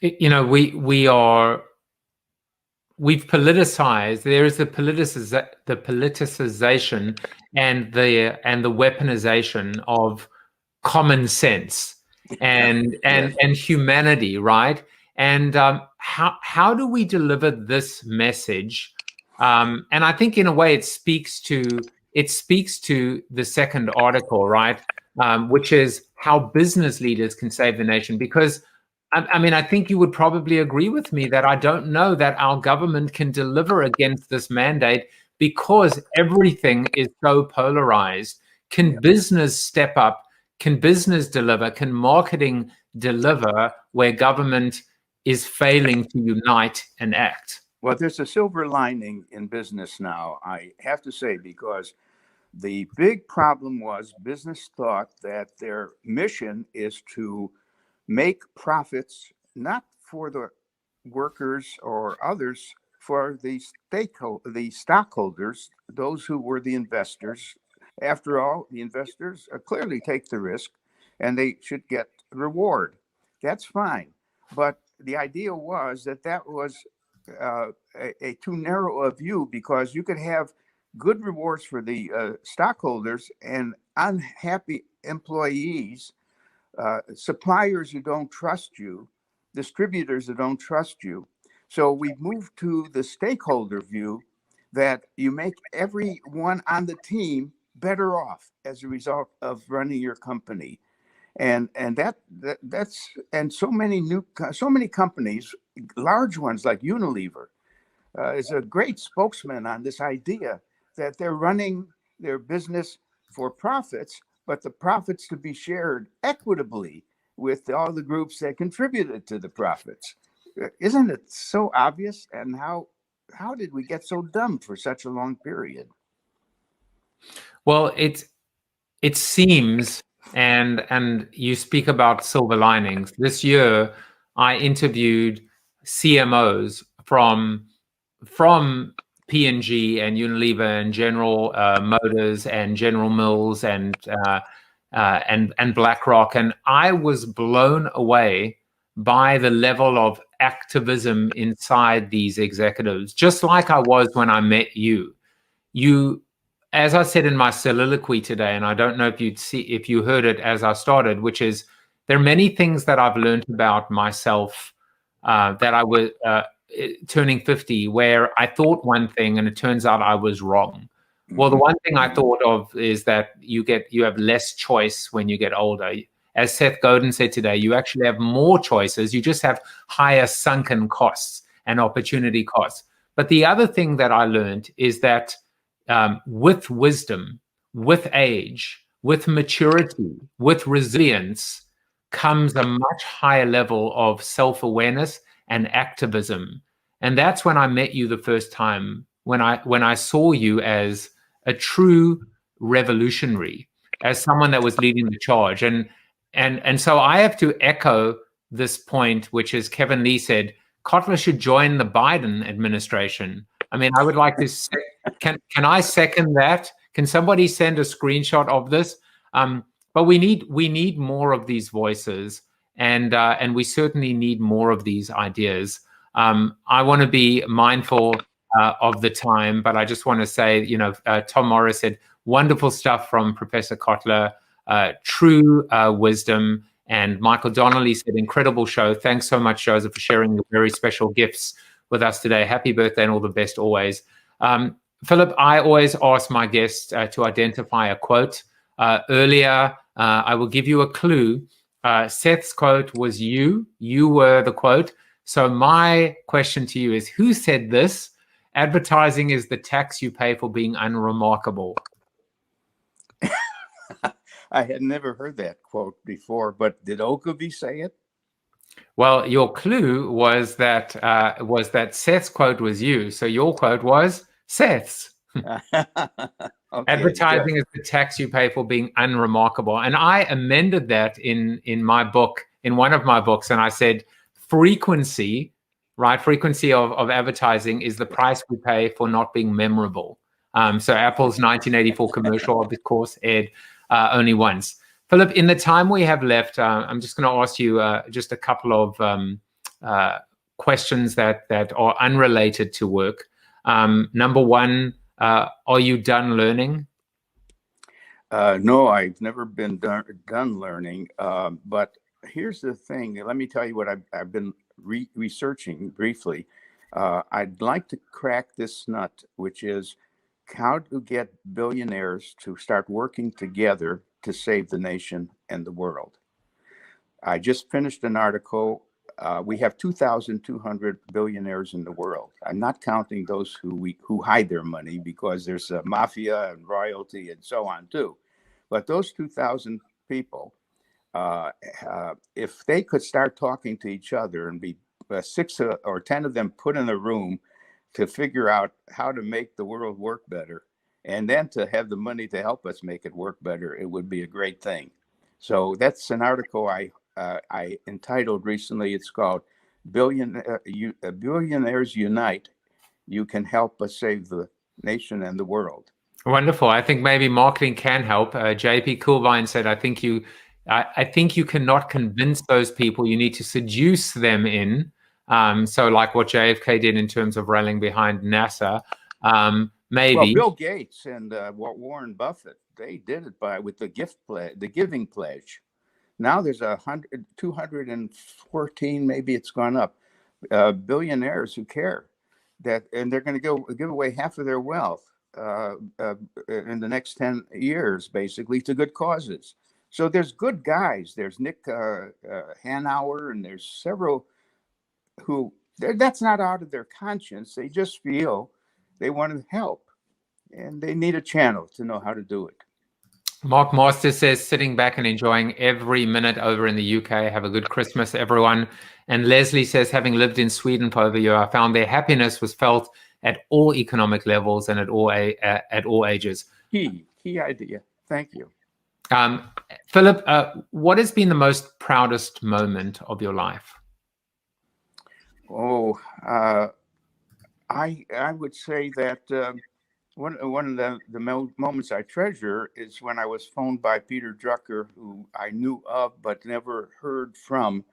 We've politicized. There is the politicization and the weaponization of common sense and humanity, right? And how do we deliver this message? And I think in a way it speaks to the second article, right? Which is how business leaders can save the nation. Because I mean, I think you would probably agree with me that I don't know that our government can deliver against this mandate, because everything is so polarized. Can business step up? Can business deliver? Can marketing deliver where government is failing to unite and act? Well, there's a silver lining in business now, I have to say, because the big problem was business thought that their mission is to make profits, not for the workers or others, for the stockholders, those who were the investors. After all, the investors clearly take the risk and they should get reward. That's fine. But the idea was that was a too narrow a view, because you could have good rewards for the stockholders and unhappy employees, suppliers who don't trust you, distributors who don't trust you. So we've moved to the stakeholder view, that you make everyone on the team better off as a result of running your company. And that's so many companies, large ones like Unilever, is a great spokesman on this idea that they're running their business for profits, but the profits to be shared equitably with all the groups that contributed to the profits. Isn't it so obvious? And how did we get so dumb for such a long period? Well, it seems, and you speak about silver linings. This year, I interviewed CMOs from P&G and Unilever and General Motors and General Mills and BlackRock, and I was blown away by the level of activism inside these executives, just like I was when I met you. As I said in my soliloquy today, and I don't know if you heard it as I started, which is there are many things that I've learned about myself that I was turning 50, where I thought one thing and it turns out I was wrong. Well, the one thing I thought of is that you have less choice when you get older. As Seth Godin said today, you actually have more choices. You just have higher sunken costs and opportunity costs. But the other thing that I learned is that with wisdom, with age, with maturity, with resilience comes a much higher level of self-awareness and activism. And that's when I met you the first time, when I saw you as a true revolutionary, as someone that was leading the charge. And so I have to echo this point, which is Kevin Lee said, Kotler should join the Biden administration. I mean, I would like to can I second that? Can somebody send a screenshot of this? But we need more of these voices, and we certainly need more of these ideas. I want to be mindful of the time, but I just want to say, Tom Morris said, wonderful stuff from Professor Kotler, true wisdom. And Michael Donnelly said, incredible show. Thanks so much, Joseph, for sharing your very special gifts with us today. Happy birthday and all the best always. Philip, I always ask my guests to identify a quote. Earlier, I will give you a clue. Seth's quote was you. You were the quote. So my question to you is, who said this? Advertising is the tax you pay for being unremarkable. I had never heard that quote before, but did Ogilvy say it? Well, your clue was that Seth's quote was you. So your quote was Seth's. Okay, Advertising is the tax you pay for being unremarkable. And I amended that in my book, in one of my books, and I said frequency, right? Frequency of advertising is the price we pay for not being memorable. So Apple's 1984 commercial, of course, aired only once. Philip, in the time we have left, I'm just going to ask you just a couple of questions that are unrelated to work. Number one, are you done learning? No, I've never been done learning. But here's the thing. Let me tell you what I've been researching briefly. I'd like to crack this nut, which is how to get billionaires to start working together to save the nation and the world. I just finished an article. We have 2,200 billionaires in the world. I'm not counting those who hide their money, because there's a mafia and royalty and so on too. But those 2,000 people, if they could start talking to each other and be 6 or 10 of them put in a room to figure out how to make the world work better, and then to have the money to help us make it work better, it would be a great thing. So that's an article I entitled recently. It's called Billionaires Unite. You can help us save the nation and the world. Wonderful. I think maybe marketing can help. JP Coolvine said, I think you cannot convince those people. You need to seduce them in. So like what JFK did in terms of rallying behind NASA. Maybe. Well, Bill Gates and Warren Buffett, they did it with the giving pledge. Now there's 214, maybe it's gone up, billionaires who care. and they're going to give away half of their wealth in the next 10 years, basically, to good causes. So there's good guys. There's Nick Hanauer, and there's several who that's not out of their conscience. They just feel they want to help, and they need a channel to know how to do it. Mark Master says, sitting back and enjoying every minute over in the UK. Have a good Christmas, everyone. And Leslie says, having lived in Sweden for over a year, I found their happiness was felt at all economic levels and at all ages. Key idea. Thank you. Philip, what has been the most proudest moment of your life? Oh, I would say that one of the moments I treasure is when I was phoned by Peter Drucker, who I knew of but never heard from,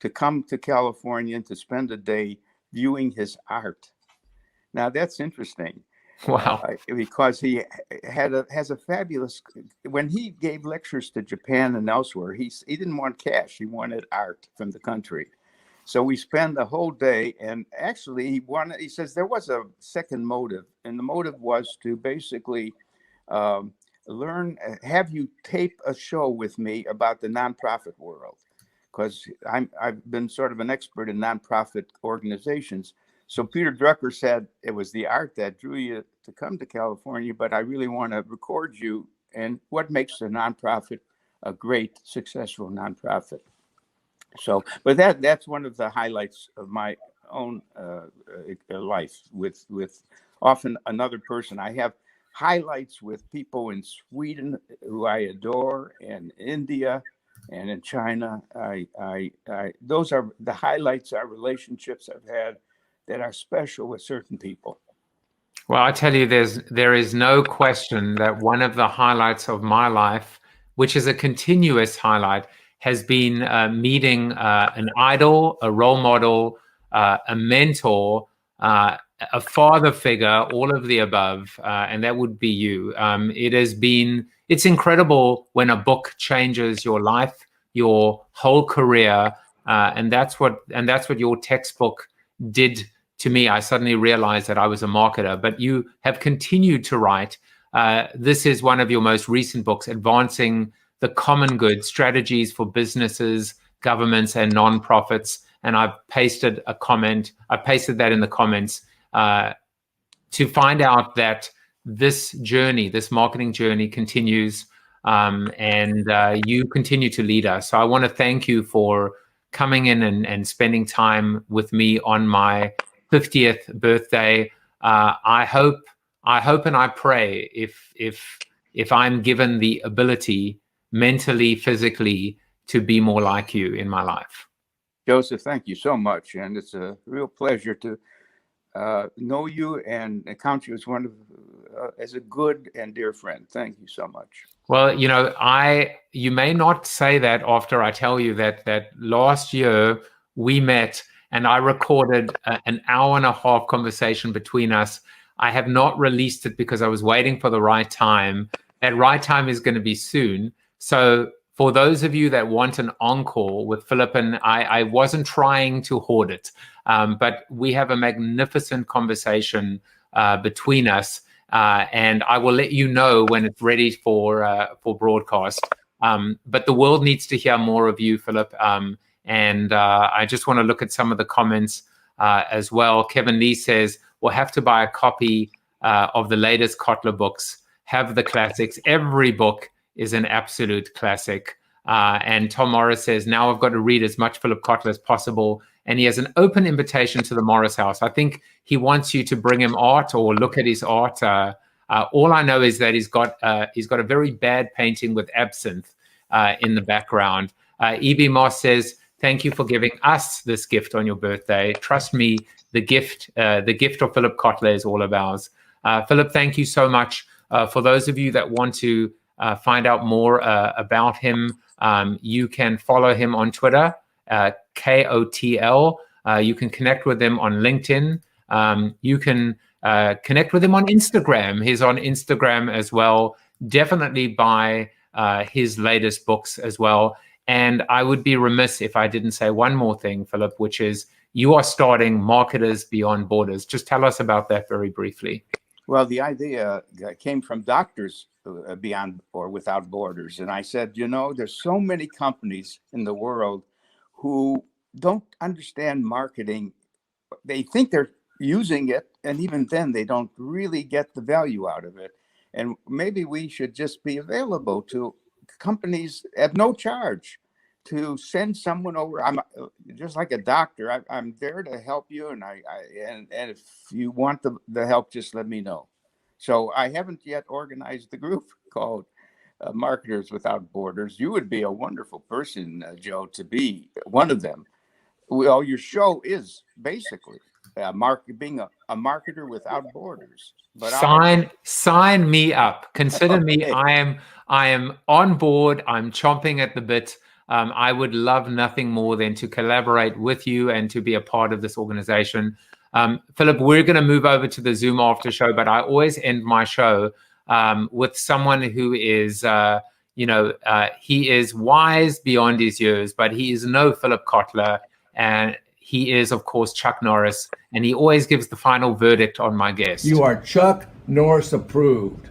to come to California and to spend a day viewing his art. Now that's interesting. Wow. Because he has a fabulous. When he gave lectures to Japan and elsewhere, he didn't want cash. He wanted art from the country. So we spend the whole day, and actually he says there was a second motive, and the motive was to basically have you tape a show with me about the nonprofit world, because I've been sort of an expert in nonprofit organizations. So Peter Drucker said it was the art that drew you to come to California, but I really want to record you and what makes a nonprofit a great, successful nonprofit. So, but that's one of the highlights of my own life with often another person. I have highlights with people in Sweden who I adore, and India, and in China. Those are the highlights, are relationships I've had that are special with certain people. Well, I tell you, there is no question that one of the highlights of my life, which is a continuous highlight, has been meeting an idol, a role model, a mentor, a father figure, all of the above, and that would be you. It's incredible when a book changes your life, your whole career, and that's what your textbook did to me. I suddenly realized that I was a marketer, but you have continued to write. This is one of your most recent books, Advancing the Common Good, Strategies for Businesses, Governments, and Nonprofits. And I've pasted that in the comments to find out that this journey, this marketing journey continues, and you continue to lead us. So I want to thank you for coming in and spending time with me on my 50th birthday. I hope and I pray if I'm given the ability, mentally, physically, to be more like you in my life. Joseph, thank you so much. And it's a real pleasure to know you and count you as a good and dear friend. Thank you so much. Well, you may not say that after I tell you that last year we met and I recorded an hour and a half conversation between us. I have not released it because I was waiting for the right time. That right time is going to be soon. So for those of you that want an encore with Philip and I wasn't trying to hoard it, but we have a magnificent conversation between us, and I will let you know when it's ready for broadcast. But the world needs to hear more of you, Philip, and I just want to look at some of the comments as well. Kevin Lee says, we'll have to buy a copy of the latest Kotler books, have the classics. Every book is an absolute classic. And Tom Morris says, now I've got to read as much Philip Kotler as possible. And he has an open invitation to the Morris House. I think he wants you to bring him art or look at his art. All I know is that he's got a very bad painting with absinthe in the background. E.B. Moss says, thank you for giving us this gift on your birthday. Trust me, the gift of Philip Kotler is all of ours. Philip, thank you so much. For those of you that want to find out more about him, you can follow him on Twitter, Kotl. You can connect with him on LinkedIn. You can connect with him on Instagram. He's on Instagram as well. Definitely buy his latest books as well. And I would be remiss if I didn't say one more thing, Philip, which is you are starting Marketers Beyond Borders. Just tell us about that very briefly. Well, the idea came from Doctors Beyond or Without Borders. And I said, there's so many companies in the world who don't understand marketing. They think they're using it, and even then they don't really get the value out of it. And maybe we should just be available to companies at no charge to send someone over. I'm just like a doctor. I'm there to help you, and and if you want the help, just let me know. So I haven't yet organized the group called Marketers Without Borders. You would be a wonderful person, Joe, to be one of them. Well, your show is basically being a marketer without borders. But sign me up. Consider me. I am on board. I'm chomping at the bit. I would love nothing more than to collaborate with you and to be a part of this organization. Philip, we're going to move over to the Zoom after show, but I always end my show with someone who is, he is wise beyond his years, but he is no Philip Kotler, and he is, of course, Chuck Norris, and he always gives the final verdict on my guest. You are Chuck Norris approved.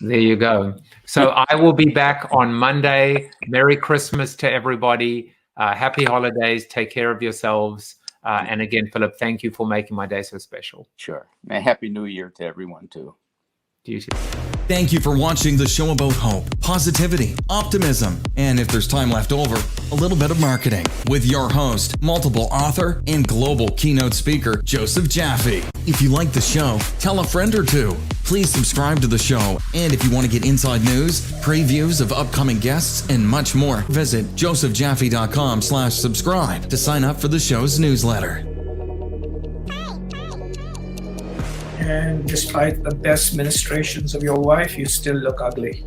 There you go. So I will be back on Monday. Merry Christmas to everybody. Happy holidays. Take care of yourselves. And again, Philip, thank you for making my day so special. Sure. And Happy New Year to everyone, too. To you too. Thank you for watching the show about hope, positivity, optimism, and if there's time left over, a little bit of marketing with your host, multiple author, and global keynote speaker, Joseph Jaffe. If you like the show, tell a friend or two. Please subscribe to the show. And if you want to get inside news, previews of upcoming guests, and much more, visit josephjaffe.com/subscribe to sign up for the show's newsletter. And despite the best ministrations of your wife, you still look ugly.